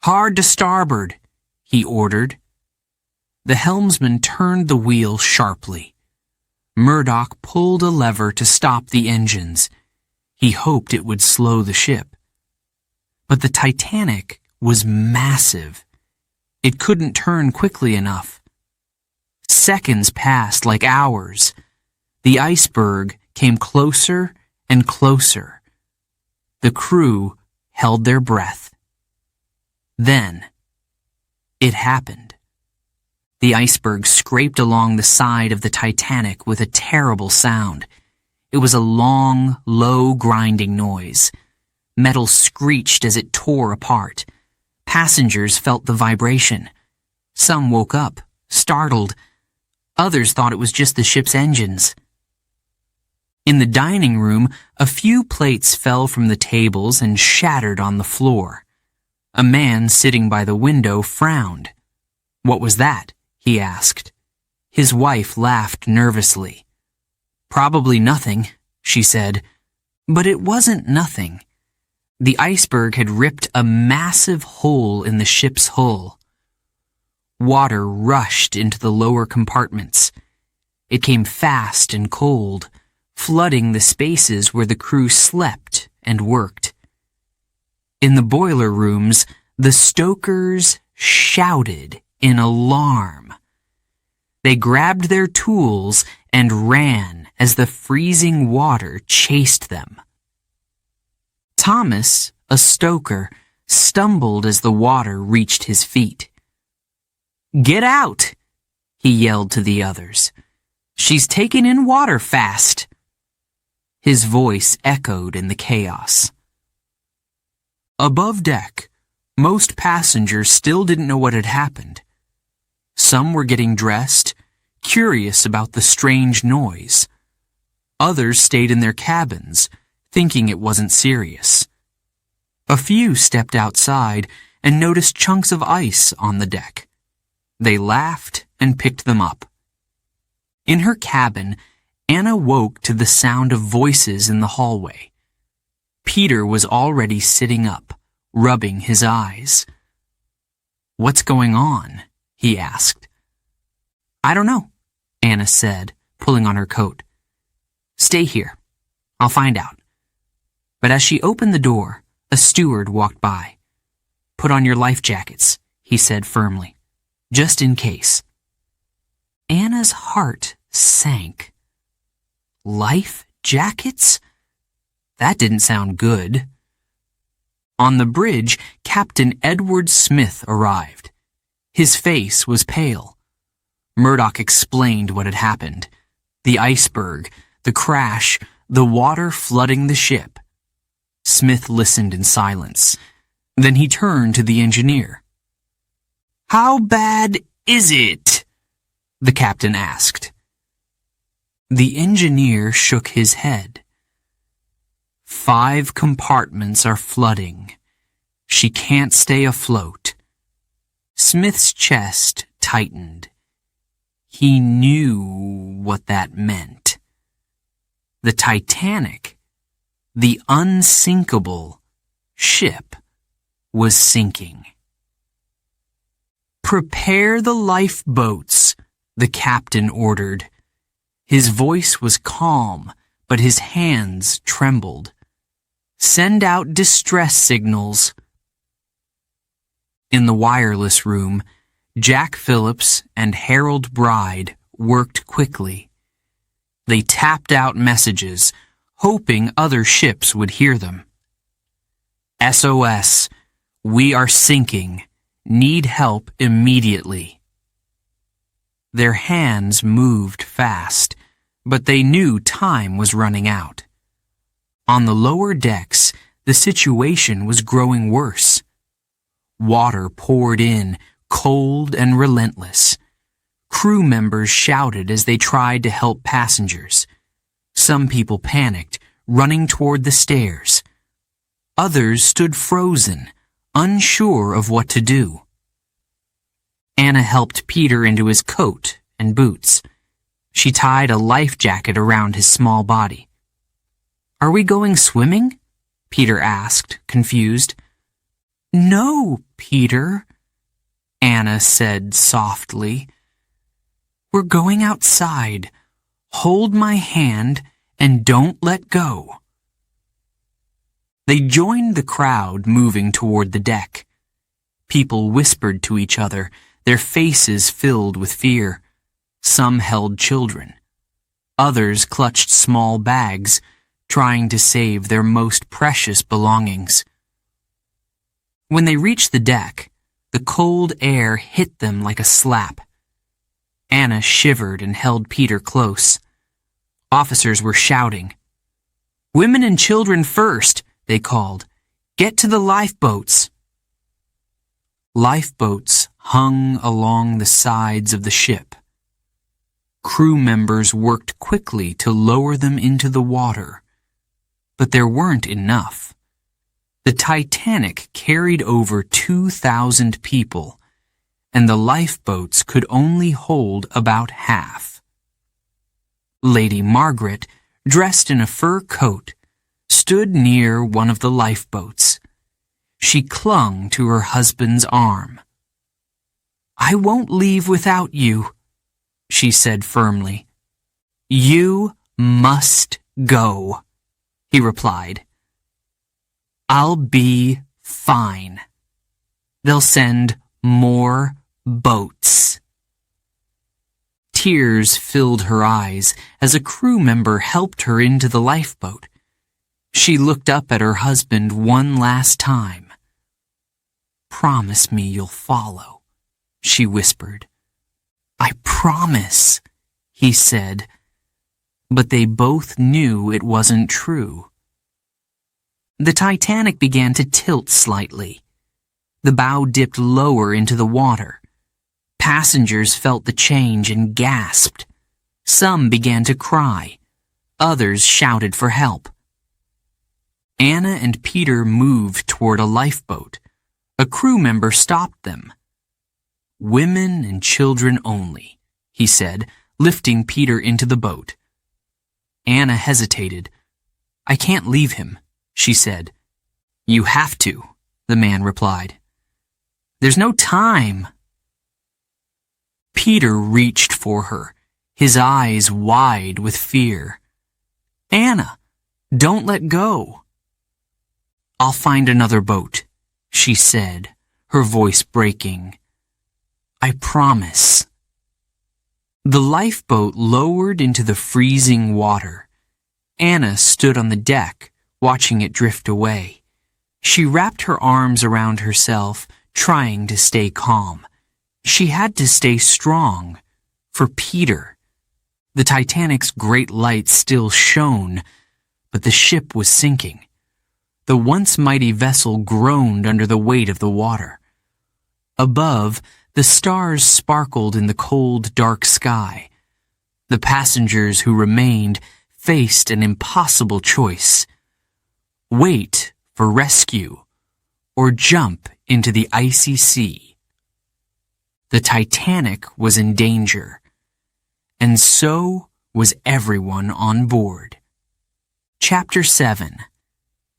"Hard to starboard," he ordered. The helmsman turned the wheel sharply. Murdoch pulled a lever to stop the engines. He hoped it would slow the ship. But the Titanic was massive. It couldn't turn quickly enough. Seconds passed like hours. The iceberg came closer and closer. The crew held their breath. Then, it happened. The iceberg scraped along the side of the Titanic with a terrible sound. It was a long, low grinding noise. Metal screeched as it tore apart. Passengers felt the vibration. Some woke up, startled. Others thought it was just the ship's engines. In the dining room, a few plates fell from the tables and shattered on the floor. A man sitting by the window frowned. "What was that?" he asked. His wife laughed nervously. "Probably nothing," she said. But it wasn't nothing. The iceberg had ripped a massive hole in the ship's hull. Water rushed into the lower compartments. It came fast and cold, flooding the spaces where the crew slept and worked. In the boiler rooms, the stokers shouted in alarm. They grabbed their tools and ran as the freezing water chased them. Thomas, a stoker, stumbled as the water reached his feet. "Get out!" he yelled to the others. "She's taking in water fast." His voice echoed in the chaos. Above deck, most passengers still didn't know what had happened. Some were getting dressed, curious about the strange noise. Others stayed in their cabins, thinking it wasn't serious. A few stepped outside and noticed chunks of ice on the deck. They laughed and picked them up. In her cabin, Anna woke to the sound of voices in the hallway. Peter was already sitting up, rubbing his eyes. "What's going on?" he asked. "I don't know," Anna said, pulling on her coat. "Stay here. I'll find out." But as she opened the door, a steward walked by. "Put on your life jackets," he said firmly, "just in case." Anna's heart sank. Life jackets? That didn't sound good. On the bridge, Captain Edward Smith arrived. His face was pale. Murdoch explained what had happened. The iceberg, the crash, the water flooding the ship. Smith listened in silence. Then he turned to the engineer. "How bad is it?" the captain asked. The engineer shook his head. "5 compartments are flooding. She can't stay afloat." Smith's chest tightened. He knew what that meant. The Titanic, the unsinkable ship, was sinking. "Prepare the lifeboats," the captain ordered. His voice was calm, but his hands trembled. "Send out distress signals." In the wireless room, Jack Phillips and Harold Bride worked quickly. They tapped out messages, hoping other ships would hear them. "SOS, we are sinking. Need help immediately." Their hands moved fast, but they knew time was running out. On the lower decks, the situation was growing worse. Water poured in, cold and relentless. Crew members shouted as they tried to help passengers. Some people panicked, running toward the stairs. Others stood frozen, unsure of what to do. Anna helped Peter into his coat and boots. She tied a life jacket around his small body. "Are we going swimming?" Peter asked, confused. "No, Peter," Anna said softly. "We're going outside. Hold my hand and don't let go." They joined the crowd moving toward the deck. People whispered to each other, their faces filled with fear. Some held children. Others clutched small bags, trying to save their most precious belongings. When they reached the deck, the cold air hit them like a slap. Anna shivered and held Peter close. Officers were shouting. "Women and children first," they called. "Get to the lifeboats." Lifeboats hung along the sides of the ship. Crew members worked quickly to lower them into the water, but there weren't enough. The Titanic carried over 2,000 people, and the lifeboats could only hold about half. Lady Margaret, dressed in a fur coat, stood near one of the lifeboats. She clung to her husband's arm. "I won't leave without you," she said firmly. "You must go," he replied. "I'll be fine. They'll send more boats." Tears filled her eyes as a crew member helped her into the lifeboat. She looked up at her husband one last time. "Promise me you'll follow," she whispered. "I promise," he said, but they both knew it wasn't true. The Titanic began to tilt slightly. The bow dipped lower into the water. Passengers felt the change and gasped. Some began to cry. Others shouted for help. Anna and Peter moved toward a lifeboat. A crew member stopped them. "Women and children only," he said, lifting Peter into the boat. Anna hesitated. "I can't leave him," she said. "You have to," the man replied. "There's no time." Peter reached for her, his eyes wide with fear. "Anna, don't let go." "I'll find another boat," she said, her voice breaking. "I promise." The lifeboat lowered into the freezing water. Anna stood on the deck, watching it drift away. She wrapped her arms around herself, trying to stay calm. She had to stay strong. For Peter. The Titanic's great lights still shone, but the ship was sinking. The once mighty vessel groaned under the weight of the water. Above, the stars sparkled in the cold, dark sky. The passengers who remained faced an impossible choice. Wait for rescue, or jump into the icy sea. The Titanic was in danger, and so was everyone on board. Chapter 7.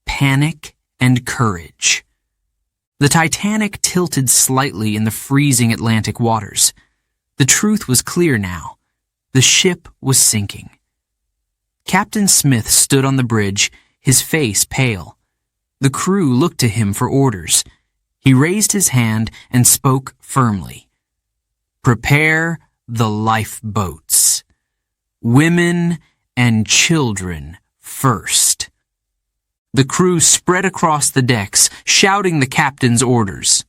Panic and Courage. The Titanic tilted slightly in the freezing Atlantic waters. The truth was clear now. The ship was sinking. Captain Smith stood on the bridge, his face pale. The crew looked to him for orders. He raised his hand and spoke firmly. Prepare the lifeboats. Women and children first. The crew spread across the decks, shouting the captain's orders.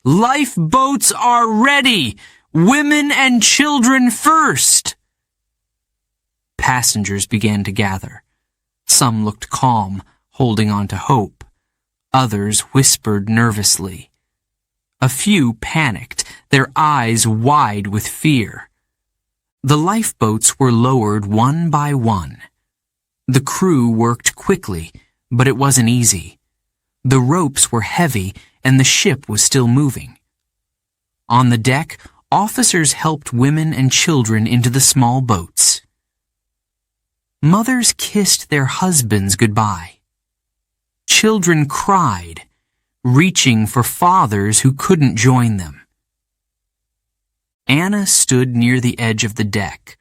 Lifeboats are ready! Women and children first! Passengers began to gather. Some looked calm, holding on to hope. Others whispered nervously. A few panicked, their eyes wide with fear. The lifeboats were lowered one by one. The crew worked quickly, but it wasn't easy. The ropes were heavy, and the ship was still moving. On the deck, officers helped women and children into the small boats. Mothers kissed their husbands goodbye. Children cried, reaching for fathers who couldn't join them. Anna stood near the edge of the deck,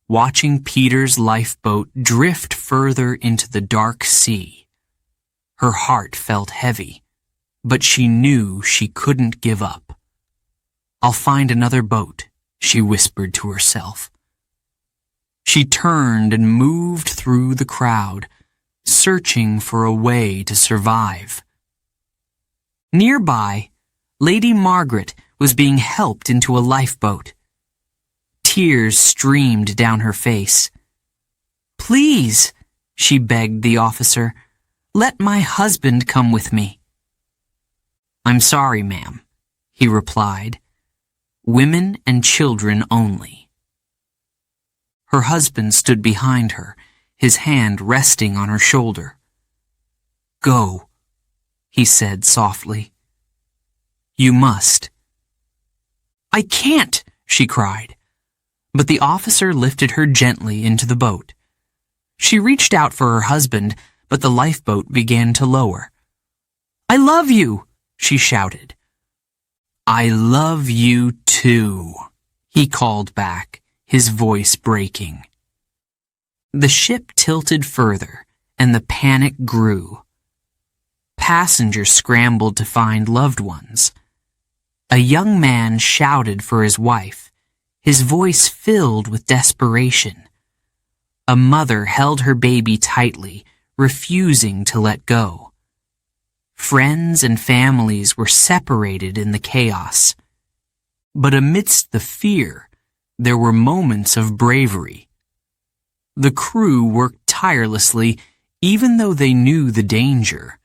watching Peter's lifeboat drift further into the dark sea. Her heart felt heavy, but she knew she couldn't give up. I'll find another boat, she whispered to herself. She turned and moved through the crowd, searching for a way to survive. Nearby, Lady Margaret was being helped into a lifeboat. Tears streamed down her face. Please, she begged the officer, let my husband come with me. I'm sorry, ma'am, he replied. Women and children only. Her husband stood behind her, his hand resting on her shoulder. Go, he said softly. You must. I can't, she cried. But the officer lifted her gently into the boat. She reached out for her husband, but the lifeboat began to lower. I love you, she shouted. I love you too, he called back, his voice breaking. The ship tilted further, and the panic grew. Passengers scrambled to find loved ones. A young man shouted for his wife, his voice filled with desperation. A mother held her baby tightly, refusing to let go. Friends and families were separated in the chaos. But amidst the fear, there were moments of bravery. The crew worked tirelessly, even though they knew the danger.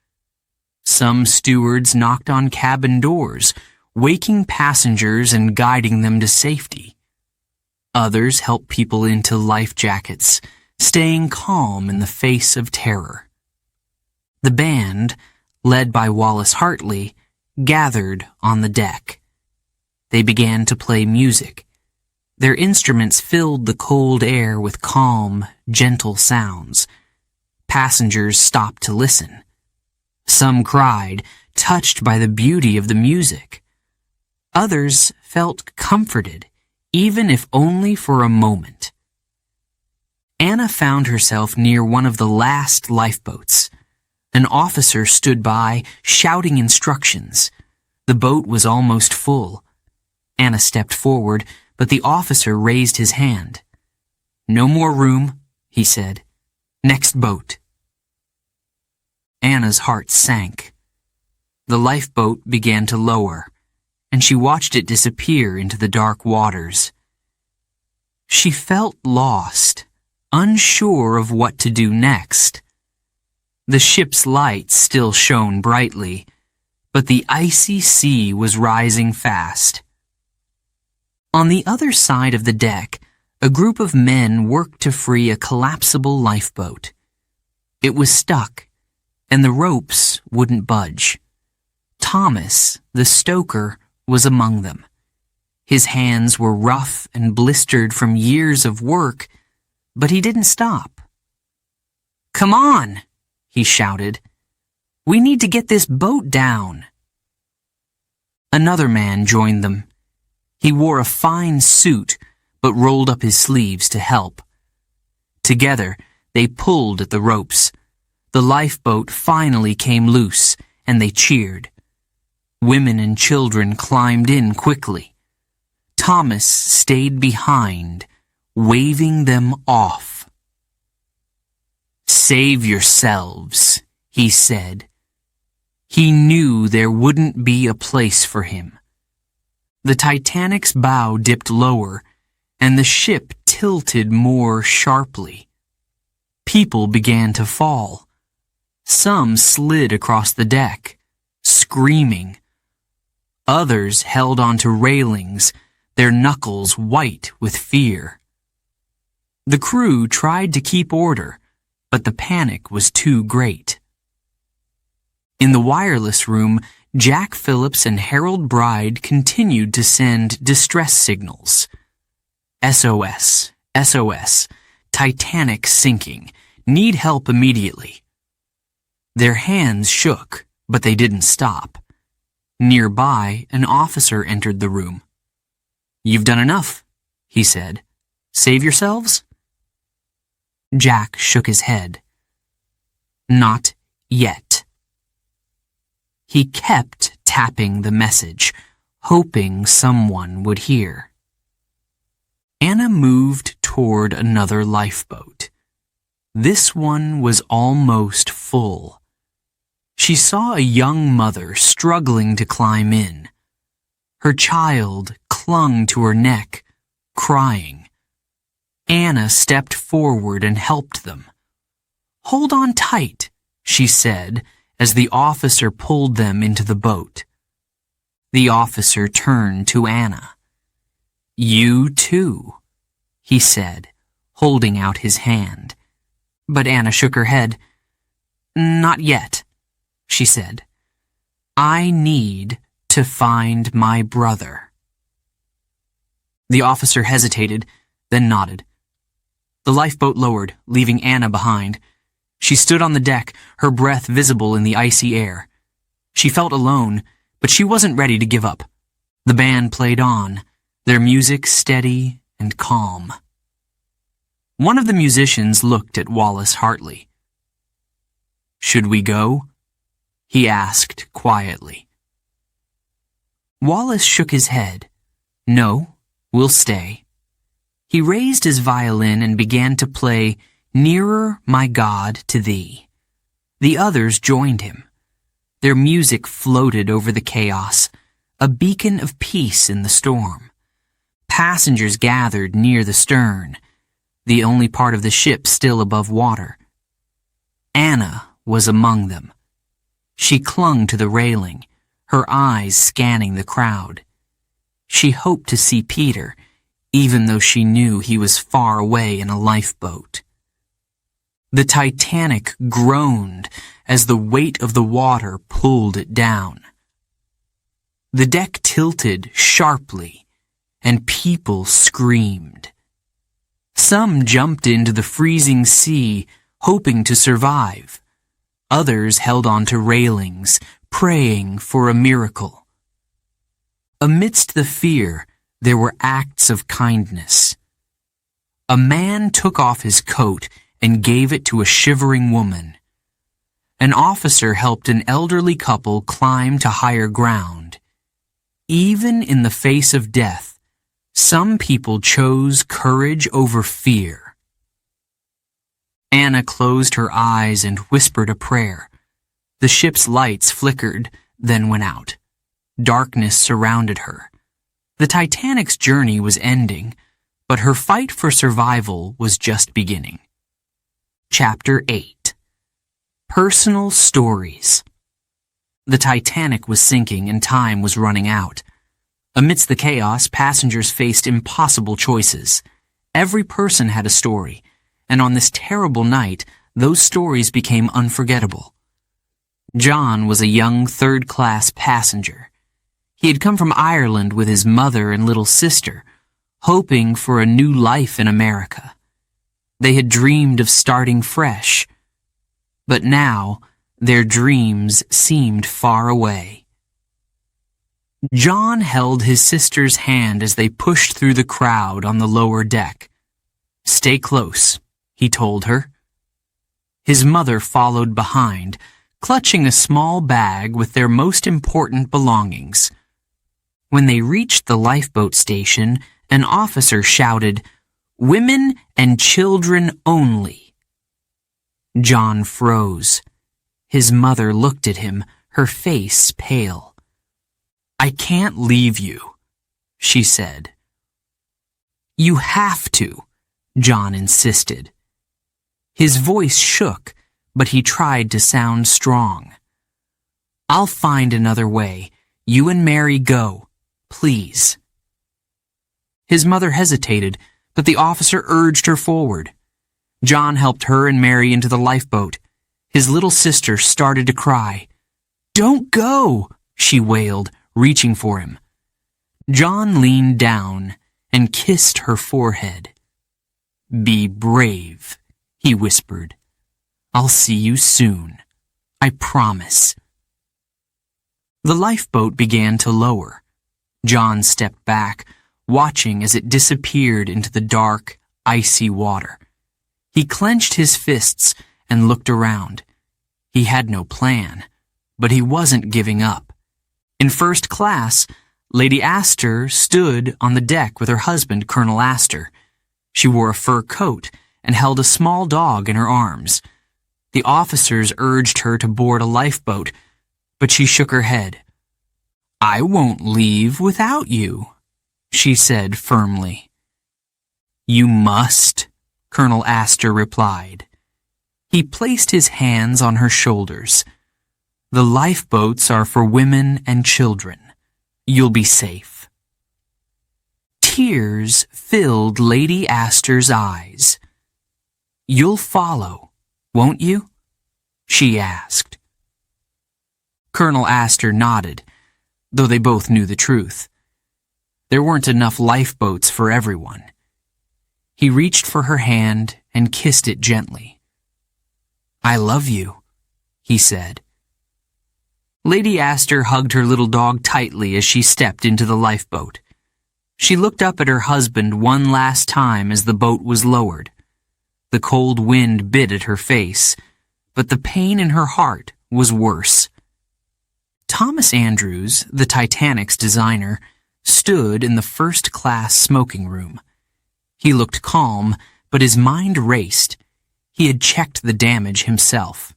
Some stewards knocked on cabin doors, waking passengers and guiding them to safety. Others helped people into life jackets, staying calm in the face of terror. The band, led by Wallace Hartley, gathered on the deck. They began to play music. Their instruments filled the cold air with calm, gentle sounds. Passengers stopped to listen. Some cried, touched by the beauty of the music. Others felt comforted, even if only for a moment. Anna found herself near one of the last lifeboats. An officer stood by, shouting instructions. The boat was almost full. Anna stepped forward, but the officer raised his hand. No more room, he said. Next boat. Anna's heart sank. The lifeboat began to lower, and she watched it disappear into the dark waters. She felt lost, unsure of what to do next. The ship's lights still shone brightly, but the icy sea was rising fast. On the other side of the deck, a group of men worked to free a collapsible lifeboat. It was stuck, and the ropes wouldn't budge. Thomas, the stoker, was among them. His hands were rough and blistered from years of work, but he didn't stop. "Come on," he shouted. "We need to get this boat down." Another man joined them. He wore a fine suit, but rolled up his sleeves to help. Together, they pulled at the ropes. The lifeboat finally came loose, and they cheered. Women and children climbed in quickly. Thomas stayed behind, waving them off. "Save yourselves," he said. He knew there wouldn't be a place for him. The Titanic's bow dipped lower, and the ship tilted more sharply. People began to fall. Some slid across the deck, screaming. Others held onto railings, their knuckles white with fear. The crew tried to keep order, but the panic was too great. In the wireless room, Jack Phillips and Harold Bride continued to send distress signals. SOS, SOS, Titanic sinking, need help immediately. Their hands shook, but they didn't stop. Nearby, an officer entered the room. "You've done enough," he said. "Save yourselves?" Jack shook his head. "Not yet." He kept tapping the message, hoping someone would hear. Anna moved toward another lifeboat. This one was almost full. She saw a young mother struggling to climb in. Her child clung to her neck, crying. Anna stepped forward and helped them. "Hold on tight," she said, as the officer pulled them into the boat. The officer turned to Anna. "You too," he said, holding out his hand. But Anna shook her head. "Not yet," she said. "I need to find my brother." The officer hesitated, then nodded. The lifeboat lowered, leaving Anna behind. She stood on the deck, her breath visible in the icy air. She felt alone, but she wasn't ready to give up. The band played on, their music steady and calm. One of the musicians looked at Wallace Hartley. "Should we go?" he asked quietly. Wallace shook his head. "No, we'll stay." He raised his violin and began to play "Nearer, My God, to Thee." The others joined him. Their music floated over the chaos, a beacon of peace in the storm. Passengers gathered near the stern, the only part of the ship still above water. Anna was among them. She clung to the railing, her eyes scanning the crowd. She hoped to see Peter, even though she knew he was far away in a lifeboat. The Titanic groaned as the weight of the water pulled it down. The deck tilted sharply, and people screamed. Some jumped into the freezing sea, hoping to survive. Others held on to railings, praying for a miracle. Amidst the fear, there were acts of kindness. A man took off his coat and gave it to a shivering woman. An officer helped an elderly couple climb to higher ground. Even in the face of death, some people chose courage over fear. Anna closed her eyes and whispered a prayer. The ship's lights flickered, then went out. Darkness surrounded her. The Titanic's journey was ending, but her fight for survival was just beginning. Chapter 8. Personal Stories. The Titanic was sinking and time was running out. Amidst the chaos, passengers faced impossible choices. Every person had a story, and on this terrible night, those stories became unforgettable. John was a young third-class passenger. He had come from Ireland with his mother and little sister, hoping for a new life in America. They had dreamed of starting fresh, but now their dreams seemed far away. John held his sister's hand as they pushed through the crowd on the lower deck. "Stay close," he told her. His mother followed behind, clutching a small bag with their most important belongings. When they reached the lifeboat station, an officer shouted, "Women and children only." John froze. His mother looked at him, her face pale. "I can't leave you," she said. "You have to," John insisted. His voice shook, but he tried to sound strong. "I'll find another way. You and Mary go, please." His mother hesitated, but the officer urged her forward. John helped her and Mary into the lifeboat. His little sister started to cry. "Don't go," she wailed, reaching for him. John leaned down and kissed her forehead. "Be brave," he whispered. "I'll see you soon. I promise." The lifeboat began to lower. John stepped back, watching as it disappeared into the dark, icy water. He clenched his fists and looked around. He had no plan, but he wasn't giving up. In first class, Lady Astor stood on the deck with her husband, Colonel Astor. She wore a fur coat and held a small dog in her arms. The officers urged her to board a lifeboat, but she shook her head. "I won't leave without you," she said firmly. "You must," Colonel Astor replied. He placed his hands on her shoulders. "The lifeboats are for women and children. You'll be safe." Tears filled Lady Astor's eyes. "You'll follow, won't you?" she asked. Colonel Astor nodded, though they both knew the truth. There weren't enough lifeboats for everyone. He reached for her hand and kissed it gently. "I love you," he said. Lady Astor hugged her little dog tightly as she stepped into the lifeboat. She looked up at her husband one last time as the boat was lowered. The cold wind bit at her face, but the pain in her heart was worse. Thomas Andrews, the Titanic's designer, stood in the first-class smoking room. He looked calm, but his mind raced. He had checked the damage himself.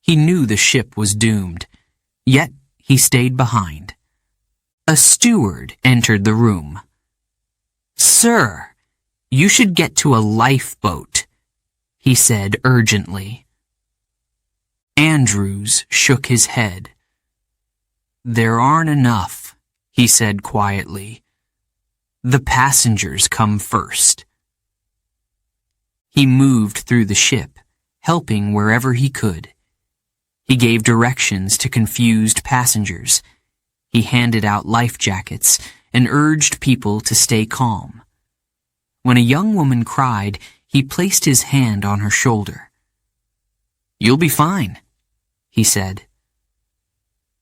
He knew the ship was doomed. Yet he stayed behind. A steward entered the room. "Sir, you should get to a lifeboat," he said urgently. Andrews shook his head. "There aren't enough," he said quietly. "The passengers come first." He moved through the ship, helping wherever he could. He gave directions to confused passengers. He handed out life jackets and urged people to stay calm. When a young woman cried, he placed his hand on her shoulder. "You'll be fine," he said.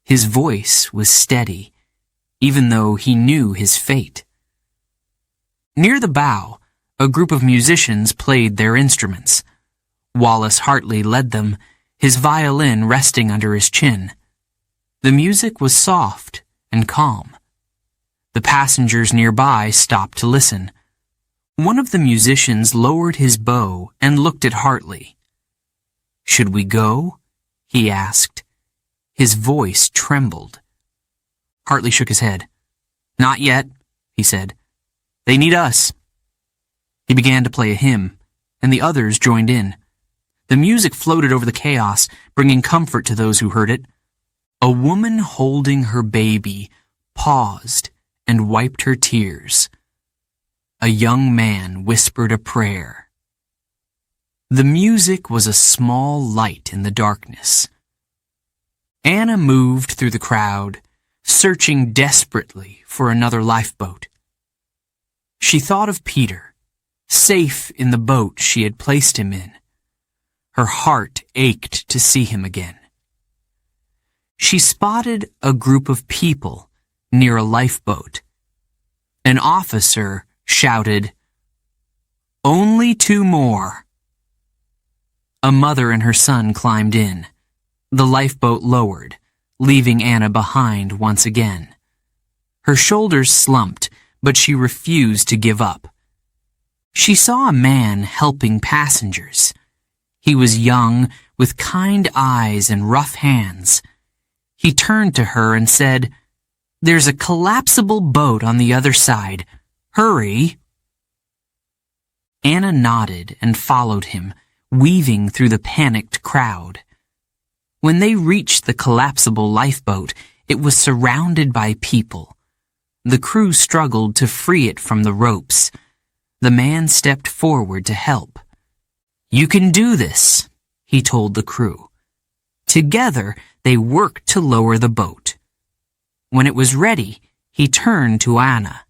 His voice was steady, even though he knew his fate. Near the bow, a group of musicians played their instruments. Wallace Hartley led them, his violin resting under his chin. The music was soft and calm. The passengers nearby stopped to listen. One of the musicians lowered his bow and looked at Hartley. "Should we go?" he asked. His voice trembled. Hartley shook his head. "Not yet," he said. "They need us." He began to play a hymn, and the others joined in. The music floated over the chaos, bringing comfort to those who heard it. A woman holding her baby paused and wiped her tears. A young man whispered a prayer. The music was a small light in the darkness. Anna moved through the crowd, searching desperately for another lifeboat. She thought of Peter, safe in the boat she had placed him in. Her heart ached to see him again. She spotted a group of people near a lifeboat. An officer shouted, "Only 2 more." A mother and her son climbed in. The lifeboat lowered, leaving Anna behind once again. Her shoulders slumped, but she refused to give up. She saw a man helping passengers. He was young, with kind eyes and rough hands. He turned to her and said, "There's a collapsible boat on the other side. Hurry." Anna nodded and followed him, weaving through the panicked crowd. When they reached the collapsible lifeboat, it was surrounded by people. The crew struggled to free it from the ropes. The man stepped forward to help. "You can do this," he told the crew. Together, they worked to lower the boat. When it was ready, he turned to Anna.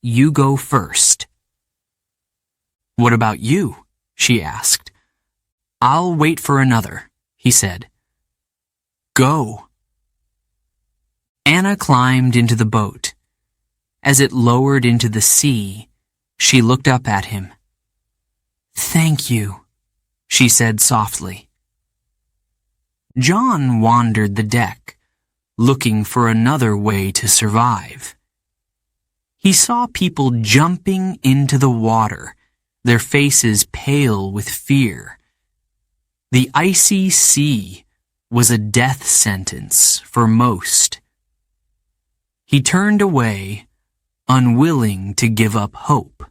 "You go first." "What about you?" she asked. "I'll wait for another," he said. "Go." Anna climbed into the boat. As it lowered into the sea, she looked up at him. "Thank you," she said softly. John wandered the deck, looking for another way to survive. He saw people jumping into the water, their faces pale with fear. The icy sea was a death sentence for most. He turned away, unwilling to give up hope.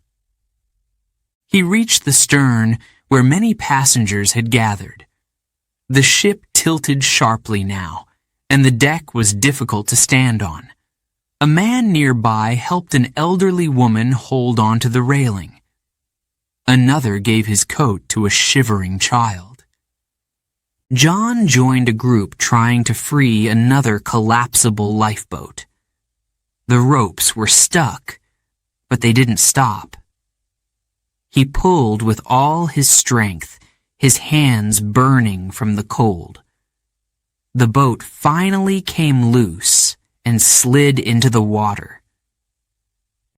He reached the stern where many passengers had gathered. The ship tilted sharply now, and the deck was difficult to stand on. A man nearby helped an elderly woman hold onto the railing. Another gave his coat to a shivering child. John joined a group trying to free another collapsible lifeboat. The ropes were stuck, but they didn't stop. He pulled with all his strength, his hands burning from the cold. The boat finally came loose and slid into the water.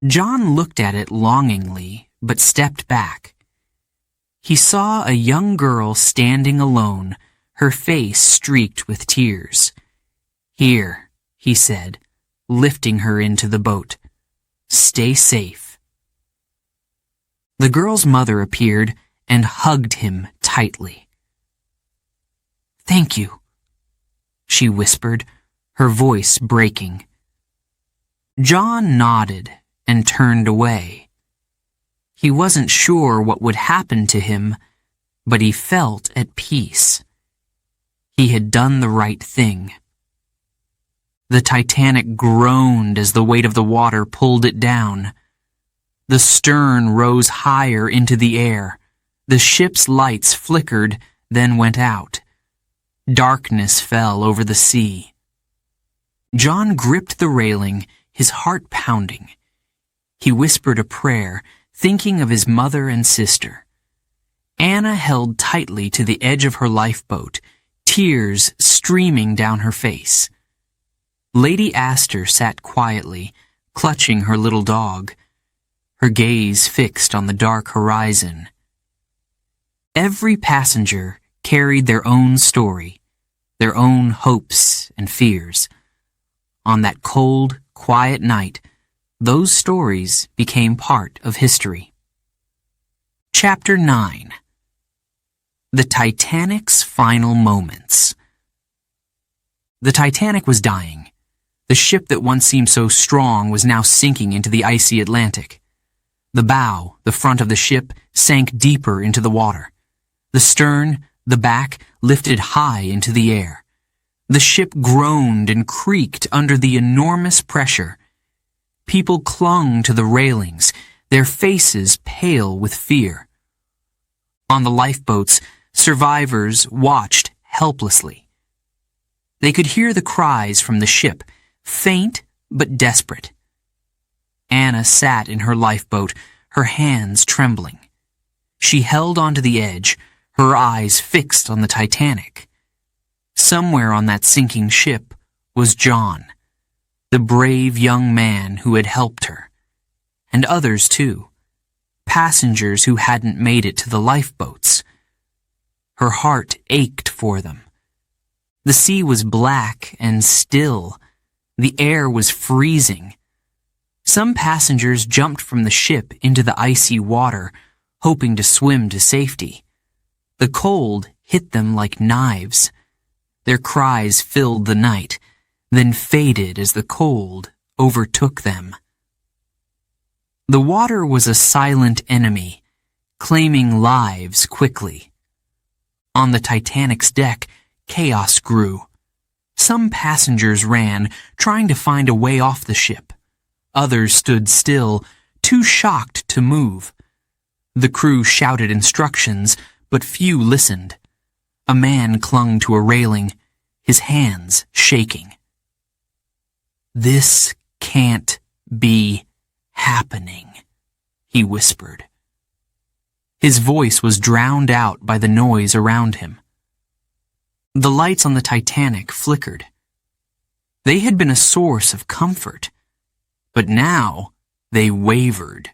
John looked at it longingly, but stepped back. He saw a young girl standing alone, her face streaked with tears. "Here," he said, lifting her into the boat. "Stay safe." The girl's mother appeared and hugged him tightly. "Thank you," she whispered, her voice breaking. John nodded and turned away. He wasn't sure what would happen to him, but he felt at peace. He had done the right thing. The Titanic groaned as the weight of the water pulled it down. The stern rose higher into the air. The ship's lights flickered, then went out. Darkness fell over the sea. John gripped the railing, his heart pounding. He whispered a prayer, thinking of his mother and sister. Anna held tightly to the edge of her lifeboat, tears streaming down her face. Lady Astor sat quietly, clutching her little dog, her gaze fixed on the dark horizon. Every passenger carried their own story, their own hopes and fears. On that cold, quiet night, those stories became part of history. Chapter 9. The Titanic's Final Moments. The Titanic was dying. The ship that once seemed so strong was now sinking into the icy Atlantic. The bow, the front of the ship, sank deeper into the water. The stern, the back, lifted high into the air. The ship groaned and creaked under the enormous pressure. People clung to the railings, their faces pale with fear. On the lifeboats, survivors watched helplessly. They could hear the cries from the ship, faint but desperate. Anna sat in her lifeboat, her hands trembling. She held onto the edge, her eyes fixed on the Titanic. Somewhere on that sinking ship was John, the brave young man who had helped her, and others too, passengers who hadn't made it to the lifeboats. Her heart ached for them. The sea was black and still. The air was freezing. Some passengers jumped from the ship into the icy water, hoping to swim to safety. The cold hit them like knives. Their cries filled the night, then faded as the cold overtook them. The water was a silent enemy, claiming lives quickly. On the Titanic's deck, chaos grew. Some passengers ran, trying to find a way off the ship. Others stood still, too shocked to move. The crew shouted instructions, but few listened. A man clung to a railing, his hands shaking. "This can't be happening," he whispered. His voice was drowned out by the noise around him. The lights on the Titanic flickered. They had been a source of comfort, but now they wavered.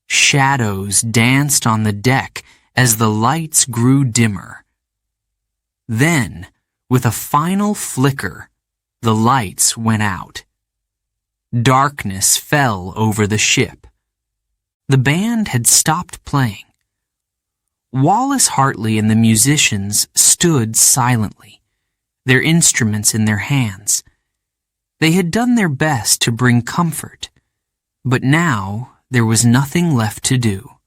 Shadows danced on the deck as the lights grew dimmer. Then, with a final flicker, the lights went out. Darkness fell over the ship. The band had stopped playing. Wallace Hartley and the musicians stood silently, their instruments in their hands. They had done their best to bring comfort, but now there was nothing left to do.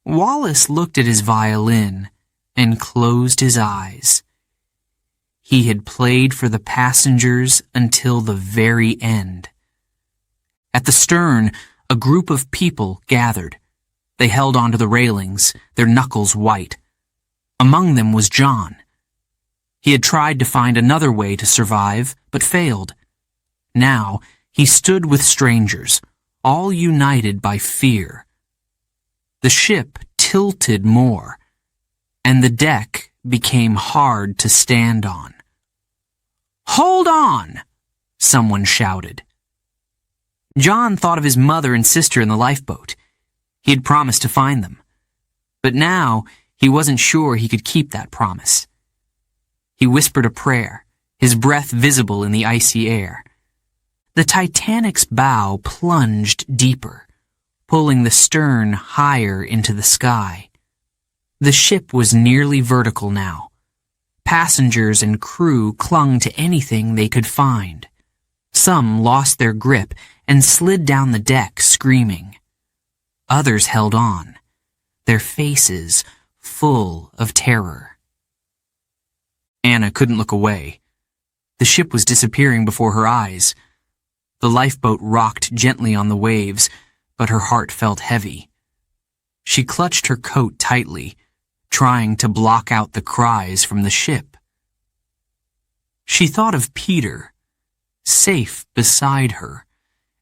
Wallace looked at his violin and closed his eyes. He had played for the passengers until the very end. At the stern, a group of people gathered. They held onto the railings, their knuckles white. Among them was John. He had tried to find another way to survive, but failed. Now, he stood with strangers, all united by fear. The ship tilted more, and the deck became hard to stand on. "Hold on!" someone shouted. John thought of his mother and sister in the lifeboat. He had promised to find them. But now, he wasn't sure he could keep that promise. He whispered a prayer, his breath visible in the icy air. The Titanic's bow plunged deeper, pulling the stern higher into the sky. The ship was nearly vertical now. Passengers and crew clung to anything they could find. Some lost their grip and slid down the deck screaming. Others held on, their faces full of terror. Anna couldn't look away. The ship was disappearing before her eyes. The lifeboat rocked gently on the waves, but her heart felt heavy. She clutched her coat tightly, trying to block out the cries from the ship. She thought of Peter, safe beside her,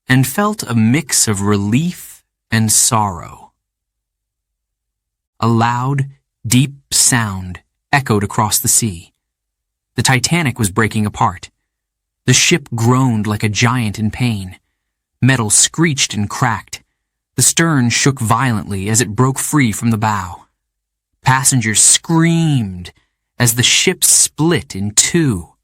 and felt a mix of relief and sorrow. A loud, deep sound echoed across the sea. The Titanic was breaking apart. The ship groaned like a giant in pain. Metal screeched and cracked. The stern shook violently as it broke free from the bow. Passengers screamed as the ship split in two.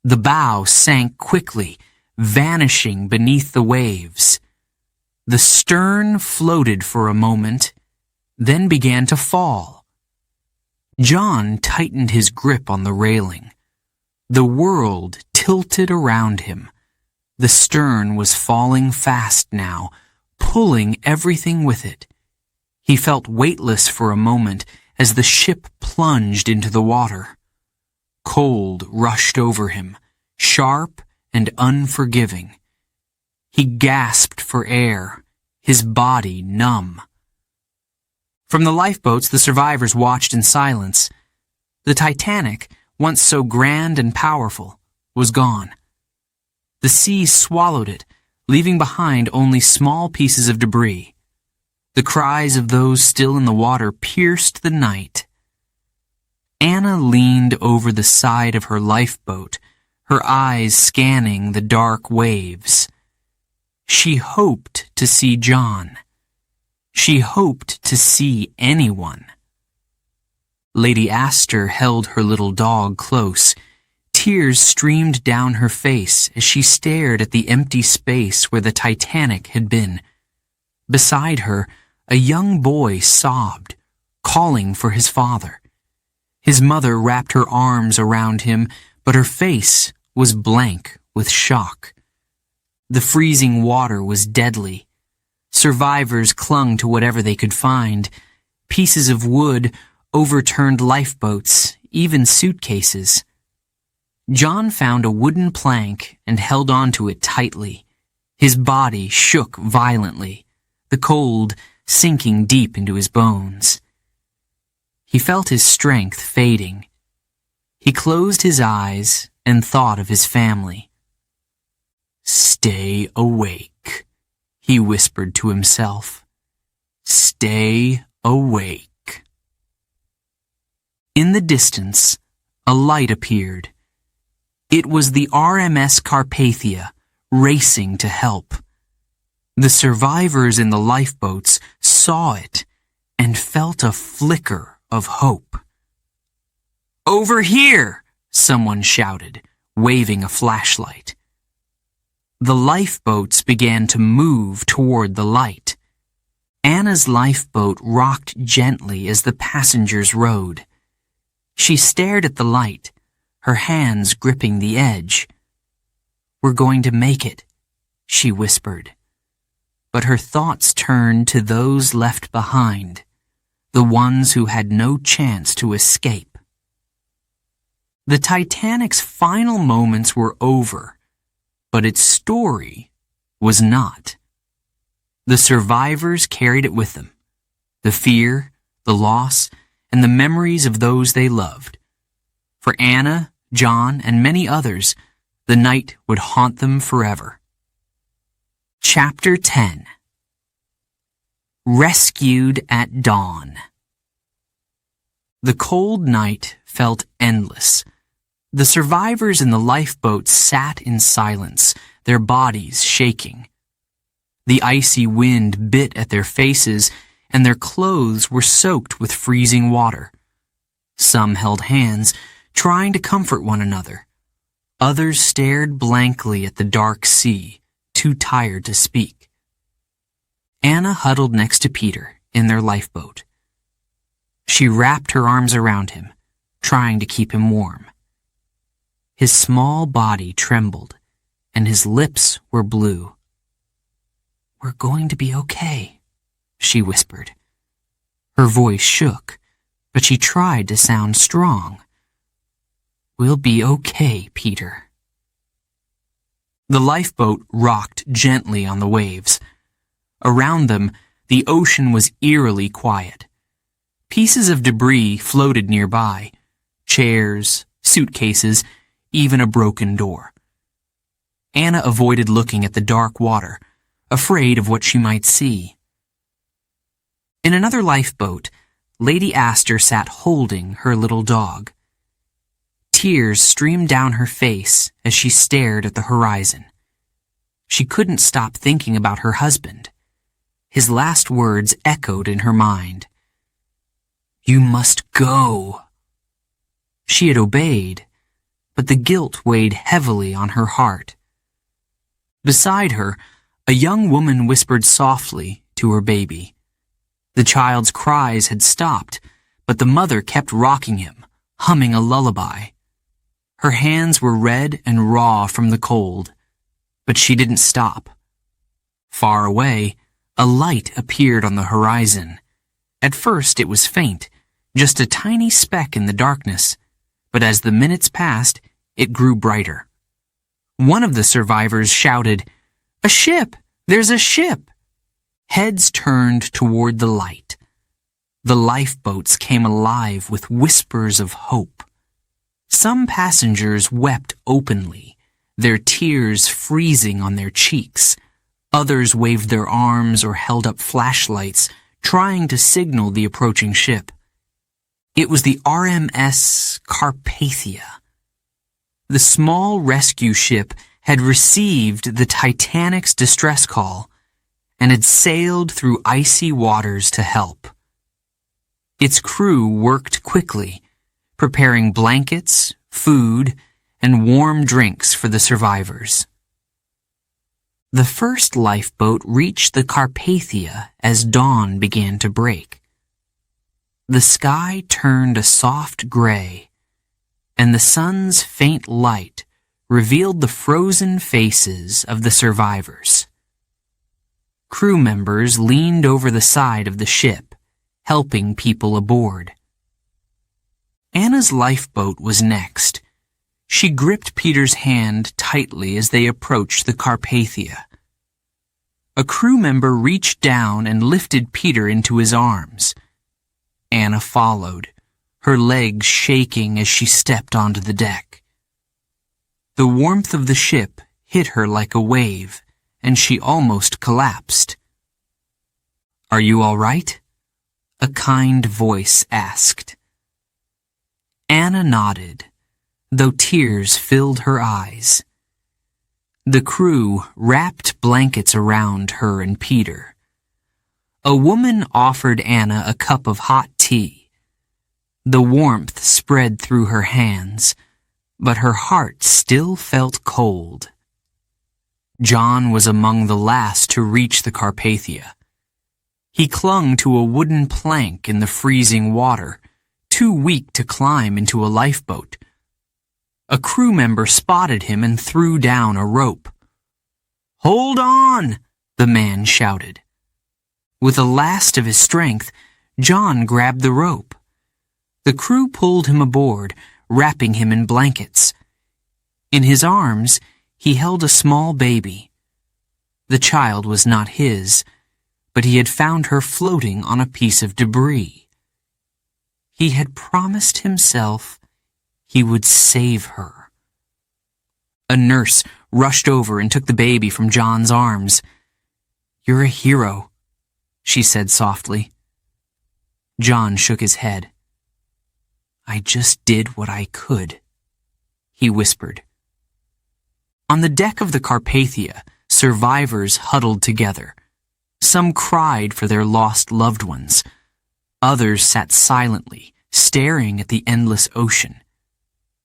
The bow sank quickly, vanishing beneath the waves. The stern floated for a moment, then began to fall. John tightened his grip on the railing. The world tilted tilted around him. The stern was falling fast now, pulling everything with it. He felt weightless for a moment as the ship plunged into the water. Cold rushed over him, sharp and unforgiving. He gasped for air, his body numb. From the lifeboats, the survivors watched in silence. The Titanic, once so grand and powerful, was gone. The sea swallowed it, leaving behind only small pieces of debris. The cries of those still in the water pierced the night. Anna leaned over the side of her lifeboat, her eyes scanning the dark waves. She hoped to see John. She hoped to see anyone. Lady Astor held her little dog close. Tears streamed down her face as she stared at the empty space where the Titanic had been. Beside her, a young boy sobbed, calling for his father. His mother wrapped her arms around him, but her face was blank with shock. The freezing water was deadly. Survivors clung to whatever they could find. Pieces of wood, overturned lifeboats, even suitcases. John found a wooden plank and held onto it tightly. His body shook violently, the cold sinking deep into his bones. He felt his strength fading. He closed his eyes and thought of his family. "Stay awake," he whispered to himself. "Stay awake." In the distance, a light appeared. It was the RMS Carpathia, racing to help. The survivors in the lifeboats saw it and felt a flicker of hope. "Over here!" someone shouted, waving a flashlight. The lifeboats began to move toward the light. Anna's lifeboat rocked gently as the passengers rowed. She stared at the light, her hands gripping the edge. "We're going to make it," she whispered. But her thoughts turned to those left behind, the ones who had no chance to escape. The Titanic's final moments were over, but its story was not. The survivors carried it with them, the fear, the loss, and the memories of those they loved. For Anna, John, and many others, the night would haunt them forever. Chapter 10. Rescued at Dawn. The cold night felt endless. The survivors in the lifeboats sat in silence, their bodies shaking. The icy wind bit at their faces, and their clothes were soaked with freezing water. Some held hands, trying to comfort one another. Others stared blankly at the dark sea, too tired to speak. Anna huddled next to Peter in their lifeboat. She wrapped her arms around him, trying to keep him warm. His small body trembled, and his lips were blue. "We're going to be okay," she whispered. Her voice shook, but she tried to sound strong. "We'll be okay, Peter." The lifeboat rocked gently on the waves. Around them, the ocean was eerily quiet. Pieces of debris floated nearby, chairs, suitcases, even a broken door. Anna avoided looking at the dark water, afraid of what she might see. In another lifeboat, Lady Astor sat holding her little dog. Tears streamed down her face as she stared at the horizon. She couldn't stop thinking about her husband. His last words echoed in her mind. "You must go." She had obeyed, but the guilt weighed heavily on her heart. Beside her, a young woman whispered softly to her baby. The child's cries had stopped, but the mother kept rocking him, humming a lullaby. Her hands were red and raw from the cold, but she didn't stop. Far away, a light appeared on the horizon. At first it was faint, just a tiny speck in the darkness, but as the minutes passed, it grew brighter. One of the survivors shouted, "A ship! There's a ship!" Heads turned toward the light. The lifeboats came alive with whispers of hope. Some passengers wept openly, their tears freezing on their cheeks. Others waved their arms or held up flashlights, trying to signal the approaching ship. It was the RMS Carpathia. The small rescue ship had received the Titanic's distress call and had sailed through icy waters to help. Its crew worked quickly, preparing blankets, food, and warm drinks for the survivors. The first lifeboat reached the Carpathia as dawn began to break. The sky turned a soft gray, and the sun's faint light revealed the frozen faces of the survivors. Crew members leaned over the side of the ship, helping people aboard. Anna's lifeboat was next. She gripped Peter's hand tightly as they approached the Carpathia. A crew member reached down and lifted Peter into his arms. Anna followed, her legs shaking as she stepped onto the deck. The warmth of the ship hit her like a wave, and she almost collapsed. "Are you all right?" a kind voice asked. Anna nodded, though tears filled her eyes. The crew wrapped blankets around her and Peter. A woman offered Anna a cup of hot tea. The warmth spread through her hands, but her heart still felt cold. John was among the last to reach the Carpathia. He clung to a wooden plank in the freezing water, too weak to climb into a lifeboat. A crew member spotted him and threw down a rope. "Hold on!" the man shouted. With the last of his strength, John grabbed the rope. The crew pulled him aboard, wrapping him in blankets. In his arms, he held a small baby. The child was not his, but he had found her floating on a piece of debris. He had promised himself he would save her. A nurse rushed over and took the baby from John's arms. "You're a hero," she said softly. John shook his head. "I just did what I could," he whispered. On the deck of the Carpathia, survivors huddled together. Some cried for their lost loved ones. Others sat silently, staring at the endless ocean.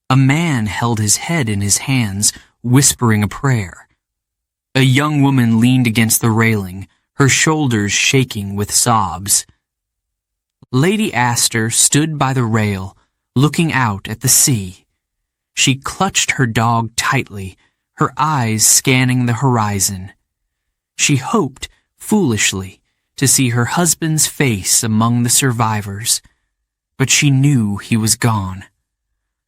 A man held his head in his hands, whispering a prayer. A young woman leaned against the railing, her shoulders shaking with sobs. Lady Astor stood by the rail, looking out at the sea. She clutched her dog tightly, her eyes scanning the horizon. She hoped, foolishly, to see her husband's face among the survivors, but she knew he was gone.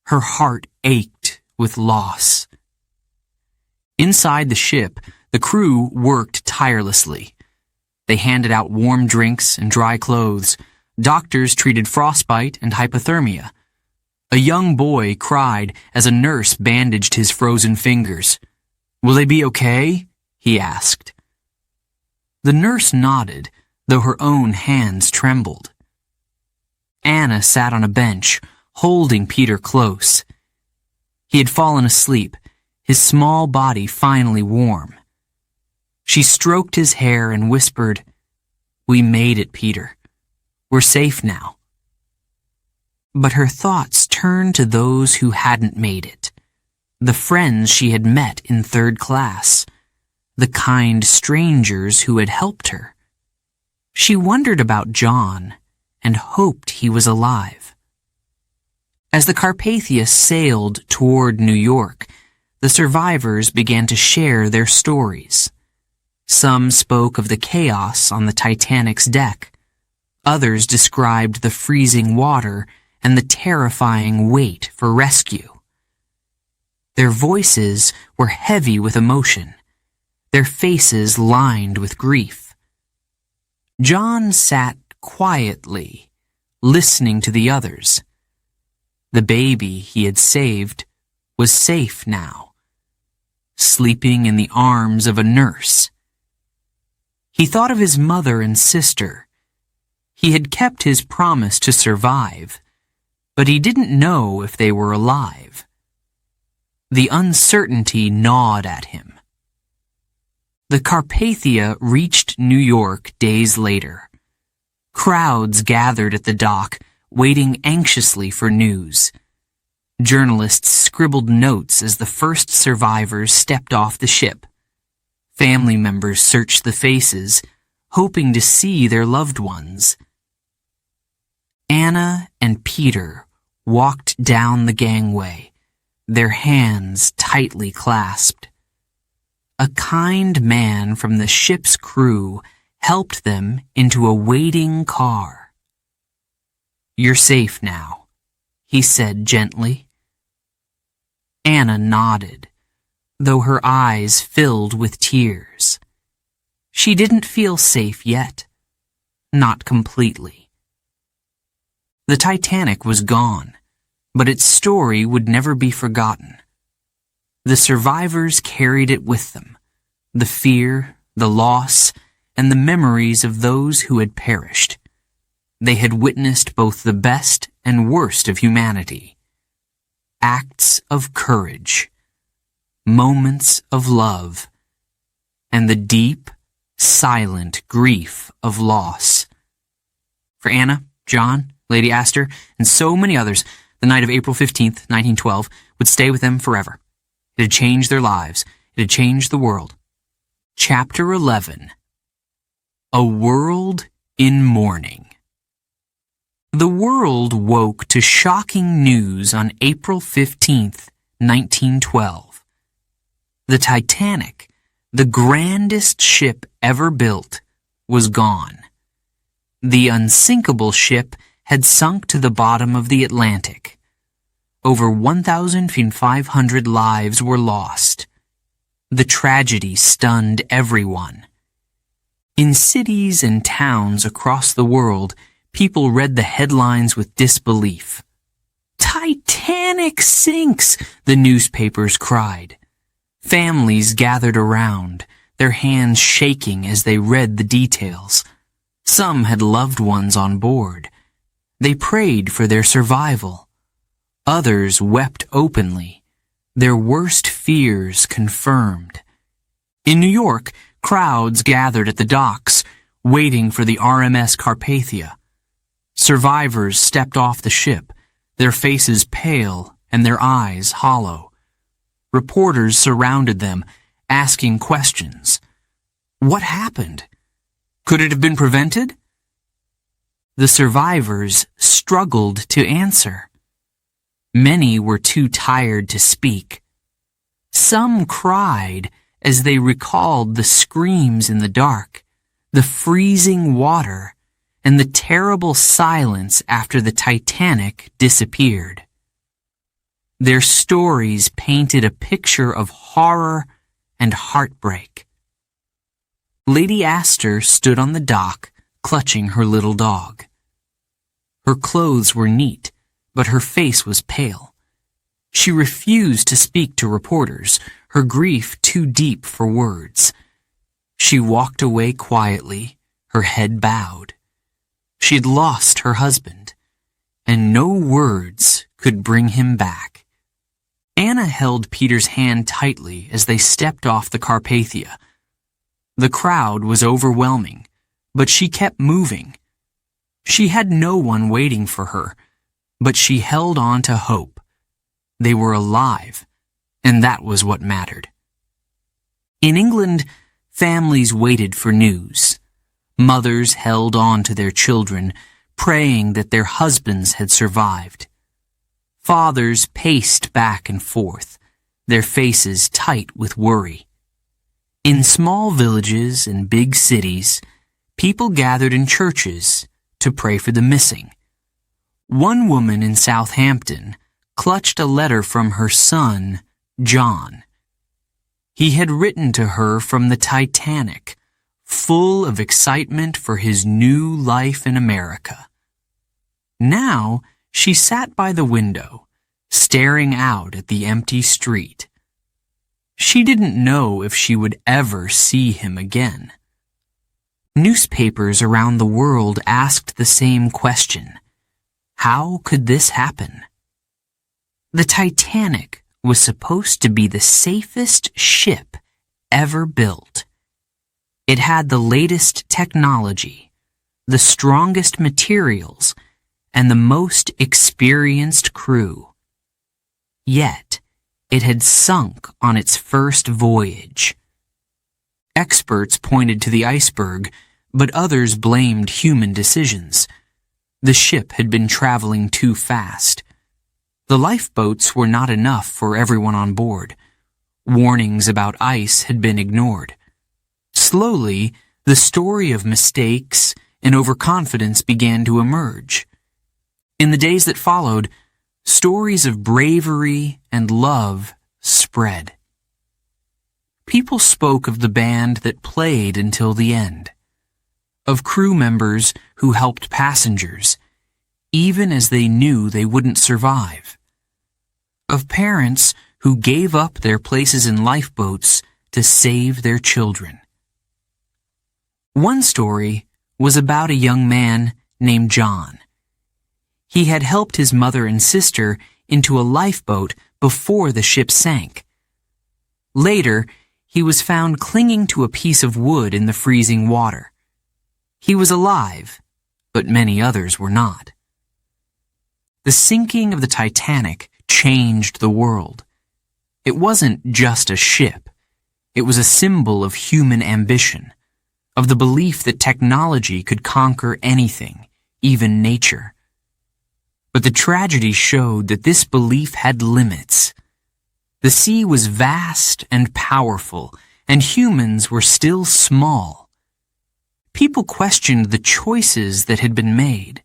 Her heart ached with loss. Inside the ship, the crew worked tirelessly. They handed out warm drinks and dry clothes. Doctors treated frostbite and hypothermia. A young boy cried as a nurse bandaged his frozen fingers. "Will they be okay?" he asked. The nurse nodded, though her own hands trembled. Anna sat on a bench, holding Peter close. He had fallen asleep, his small body finally warm. She stroked his hair and whispered, "We made it, Peter. We're safe now." But her thoughts turned to those who hadn't made it, the friends she had met in third class, the kind strangers who had helped her. She wondered about John and hoped he was alive. As the Carpathia sailed toward New York, the survivors began to share their stories. Some spoke of the chaos on the Titanic's deck. Others described the freezing water and the terrifying wait for rescue. Their voices were heavy with emotion, their faces lined with grief. John sat quietly, listening to the others. The baby he had saved was safe now, sleeping in the arms of a nurse. He thought of his mother and sister. He had kept his promise to survive, but he didn't know if they were alive. The uncertainty gnawed at him. The Carpathia reached New York days later. Crowds gathered at the dock, waiting anxiously for news. Journalists scribbled notes as the first survivors stepped off the ship. Family members searched the faces, hoping to see their loved ones. Anna and Peter walked down the gangway, their hands tightly clasped. A kind man from the ship's crew helped them into a waiting car. "You're safe now," he said gently. Anna nodded, though her eyes filled with tears. She didn't feel safe yet. Not completely. The Titanic was gone, but its story would never be forgotten. The survivors carried it with them, the fear, the loss, and the memories of those who had perished. They had witnessed both the best and worst of humanity. Acts of courage, moments of love, and the deep, silent grief of loss. For Anna, John, Lady Astor, and so many others, the night of April 15th, 1912, would stay with them forever. It had changed their lives. It had changed the world. Chapter 11. A World in Mourning. The world woke to shocking news on April 15th, 1912. The Titanic, the grandest ship ever built, was gone. The unsinkable ship had sunk to the bottom of the Atlantic. Over 1,500 lives were lost. The tragedy stunned everyone. In cities and towns across the world, people read the headlines with disbelief. "Titanic sinks!" the newspapers cried. Families gathered around, their hands shaking as they read the details. Some had loved ones on board. They prayed for their survival. Others wept openly, their worst fears confirmed. In New York, crowds gathered at the docks, waiting for the RMS Carpathia. Survivors stepped off the ship, their faces pale and their eyes hollow. Reporters surrounded them, asking questions. What happened? Could it have been prevented? The survivors struggled to answer. Many were too tired to speak. Some cried as they recalled the screams in the dark, the freezing water, and the terrible silence after the Titanic disappeared. Their stories painted a picture of horror and heartbreak. Lady Astor stood on the dock, clutching her little dog. Her clothes were neat, but her face was pale. She refused to speak to reporters, her grief too deep for words. She walked away quietly, her head bowed. She had lost her husband, and no words could bring him back. Anna held Peter's hand tightly as they stepped off the Carpathia. The crowd was overwhelming, but she kept moving. She had no one waiting for her, but she held on to hope. They were alive, and that was what mattered. In England, families waited for news. Mothers held on to their children, praying that their husbands had survived. Fathers paced back and forth, their faces tight with worry. In small villages and big cities, people gathered in churches to pray for the missing. One woman in Southampton clutched a letter from her son, John. He had written to her from the Titanic, full of excitement for his new life in America. Now she sat by the window, staring out at the empty street. She didn't know if she would ever see him again. Newspapers around the world asked the same question. How could this happen? The Titanic was supposed to be the safest ship ever built. It had the latest technology, the strongest materials, and the most experienced crew. Yet, it had sunk on its first voyage. Experts pointed to the iceberg, but others blamed human decisions. The ship had been traveling too fast. The lifeboats were not enough for everyone on board. Warnings about ice had been ignored. Slowly, the story of mistakes and overconfidence began to emerge. In the days that followed, stories of bravery and love spread. People spoke of the band that played until the end, of crew members who helped passengers, even as they knew they wouldn't survive, of parents who gave up their places in lifeboats to save their children. One story was about a young man named John. He had helped his mother and sister into a lifeboat before the ship sank. Later, he was found clinging to a piece of wood in the freezing water. He was alive, but many others were not. The sinking of the Titanic changed the world. It wasn't just a ship. It was a symbol of human ambition, of the belief that technology could conquer anything, even nature. But the tragedy showed that this belief had limits. The sea was vast and powerful, and humans were still small. People questioned the choices that had been made.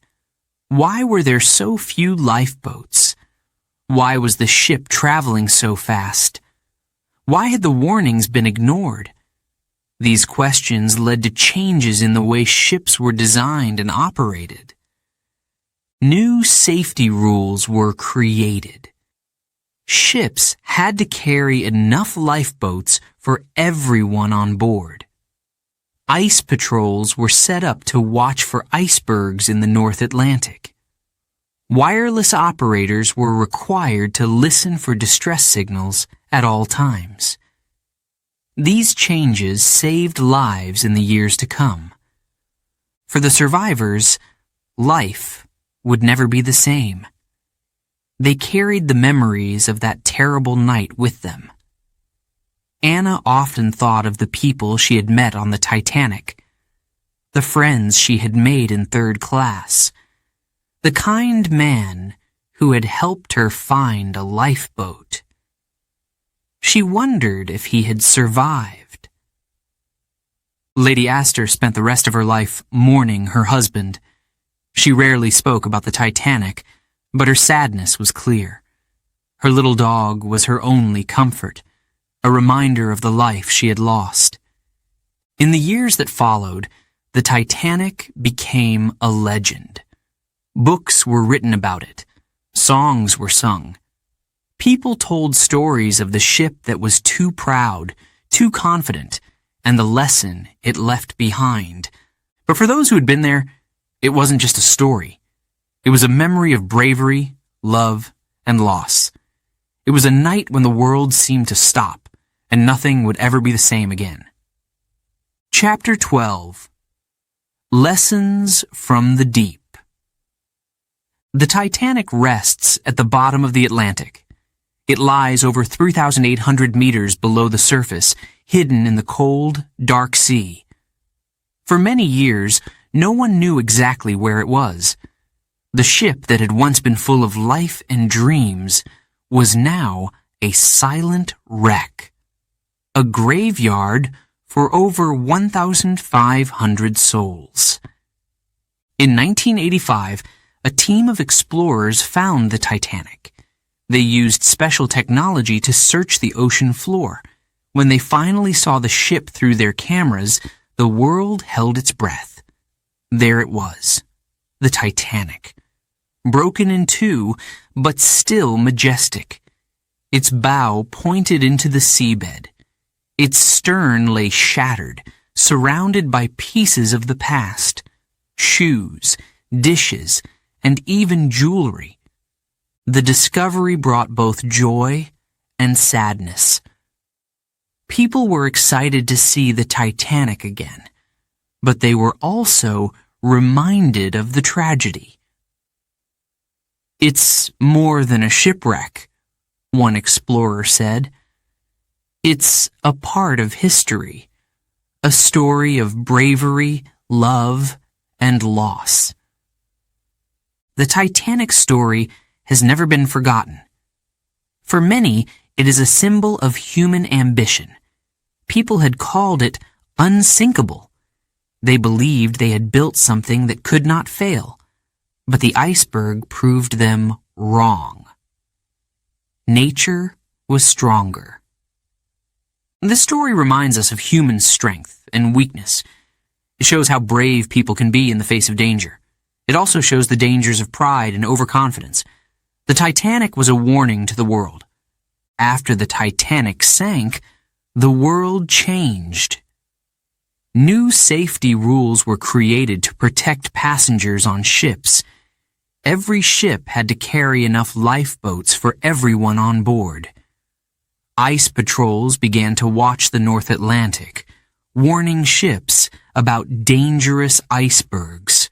Why were there so few lifeboats? Why was the ship traveling so fast? Why had the warnings been ignored? These questions led to changes in the way ships were designed and operated. New safety rules were created. Ships had to carry enough lifeboats for everyone on board. Ice patrols were set up to watch for icebergs in the North Atlantic. Wireless operators were required to listen for distress signals at all times. These changes saved lives in the years to come. For the survivors, life would never be the same. They carried the memories of that terrible night with them. Anna often thought of the people she had met on the Titanic, the friends she had made in third class, the kind man who had helped her find a lifeboat. She wondered if he had survived. Lady Astor spent the rest of her life mourning her husband. She rarely spoke about the Titanic, but her sadness was clear. Her little dog was her only comfort, a reminder of the life she had lost. In the years that followed, the Titanic became a legend. Books were written about it. Songs were sung. People told stories of the ship that was too proud, too confident, and the lesson it left behind. But for those who had been there, it wasn't just a story. It was a memory of bravery, love, and loss. It was a night when the world seemed to stop, and nothing would ever be the same again. Chapter 12. Lessons from the Deep. The Titanic rests at the bottom of the Atlantic. It lies over 3,800 meters below the surface, hidden in the cold, dark sea. For many years, no one knew exactly where it was. The ship that had once been full of life and dreams was now a silent wreck, a graveyard for over 1,500 souls. In 1985, a team of explorers found the Titanic. They used special technology to search the ocean floor. When they finally saw the ship through their cameras, the world held its breath. There it was, the Titanic. Broken in two, but still majestic. Its bow pointed into the seabed. Its stern lay shattered, surrounded by pieces of the past. Shoes, dishes, and even jewelry. The discovery brought both joy and sadness. People were excited to see the Titanic again, but they were also reminded of the tragedy. "It's more than a shipwreck," one explorer said. "It's a part of history, a story of bravery, love, and loss." The Titanic story has never been forgotten. For many, it is a symbol of human ambition. People had called it unsinkable. They believed they had built something that could not fail, but the iceberg proved them wrong. Nature was stronger. This story reminds us of human strength and weakness. It shows how brave people can be in the face of danger. It also shows the dangers of pride and overconfidence. The Titanic was a warning to the world. After the Titanic sank, the world changed. New safety rules were created to protect passengers on ships. Every ship had to carry enough lifeboats for everyone on board. Ice patrols began to watch the North Atlantic, warning ships about dangerous icebergs.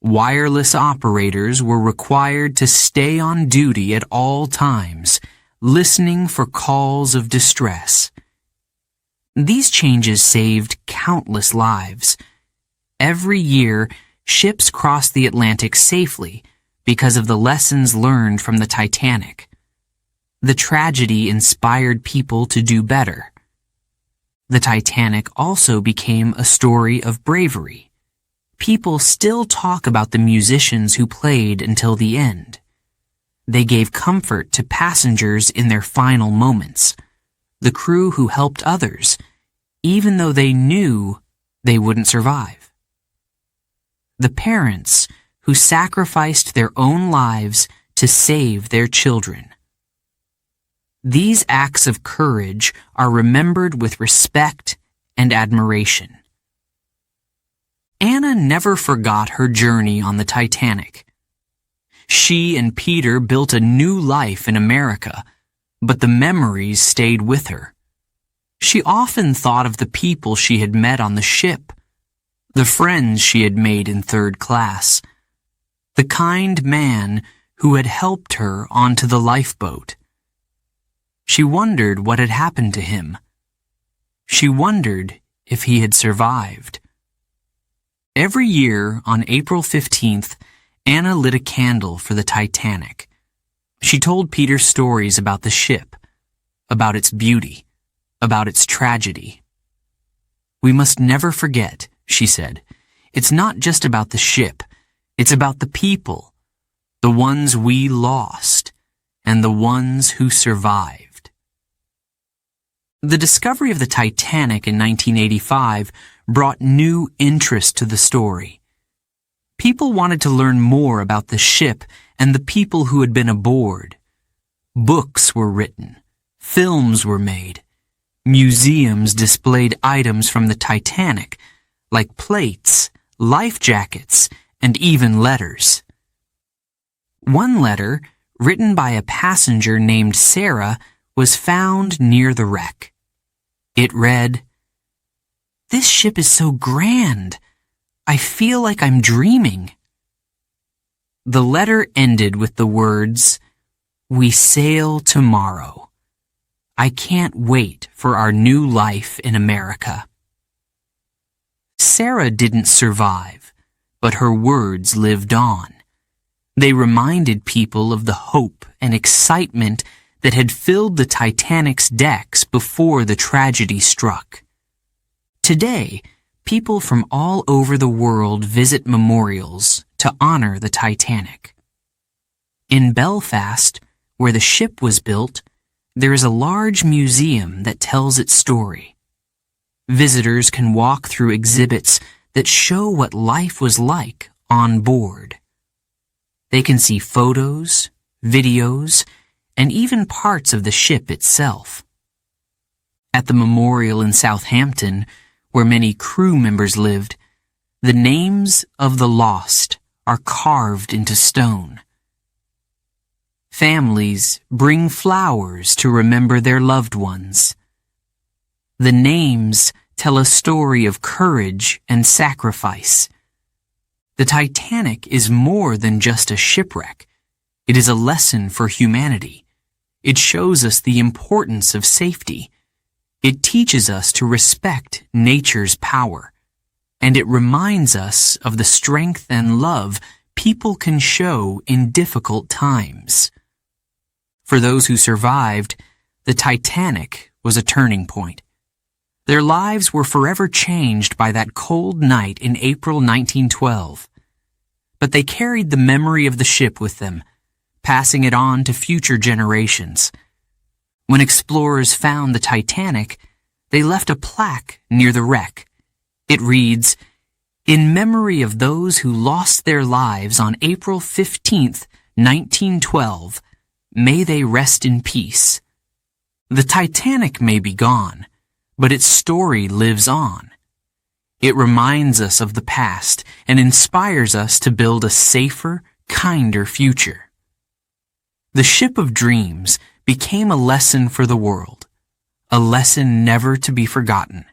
Wireless operators were required to stay on duty at all times, listening for calls of distress. These changes saved countless lives. Every year, ships crossed the Atlantic safely because of the lessons learned from the Titanic. The tragedy inspired people to do better. The Titanic also became a story of bravery. People still talk about the musicians who played until the end. They gave comfort to passengers in their final moments, the crew who helped others, even though they knew they wouldn't survive. The parents who sacrificed their own lives to save their children. These acts of courage are remembered with respect and admiration. Anna never forgot her journey on the Titanic. She and Peter built a new life in America, but the memories stayed with her. She often thought of the people she had met on the ship, the friends she had made in third class, the kind man who had helped her onto the lifeboat. She wondered what had happened to him. She wondered if he had survived. Every year on April 15th, Anna lit a candle for the Titanic. She told Peter stories about the ship, about its beauty, about its tragedy. "We must never forget," she said. "It's not just about the ship. It's about the people, the ones we lost, and the ones who survived." The discovery of the Titanic in 1985 brought new interest to the story. People wanted to learn more about the ship and the people who had been aboard. Books were written, films were made, museums displayed items from the Titanic, like plates, life jackets, and even letters. One letter, written by a passenger named Sarah, was found near the wreck. It read, "This ship is so grand. I feel like I'm dreaming." The letter ended with the words, "We sail tomorrow. I can't wait for our new life in America." Sarah didn't survive, but her words lived on. They reminded people of the hope and excitement that had filled the Titanic's decks before the tragedy struck. Today, people from all over the world visit memorials to honor the Titanic. In Belfast, where the ship was built, there is a large museum that tells its story. Visitors can walk through exhibits that show what life was like on board. They can see photos, videos, and even parts of the ship itself. At the memorial in Southampton, where many crew members lived, the names of the lost are carved into stone. Families bring flowers to remember their loved ones. The names tell a story of courage and sacrifice. The Titanic is more than just a shipwreck. It is a lesson for humanity. It shows us the importance of safety. It teaches us to respect nature's power. And it reminds us of the strength and love people can show in difficult times. For those who survived, the Titanic was a turning point. Their lives were forever changed by that cold night in April 1912. But they carried the memory of the ship with them, passing it on to future generations. When explorers found the Titanic, they left a plaque near the wreck. It reads, "In memory of those who lost their lives on April 15th, 1912, may they rest in peace." The Titanic may be gone, but its story lives on. It reminds us of the past and inspires us to build a safer, kinder future. The Ship of Dreams became a lesson for the world, a lesson never to be forgotten.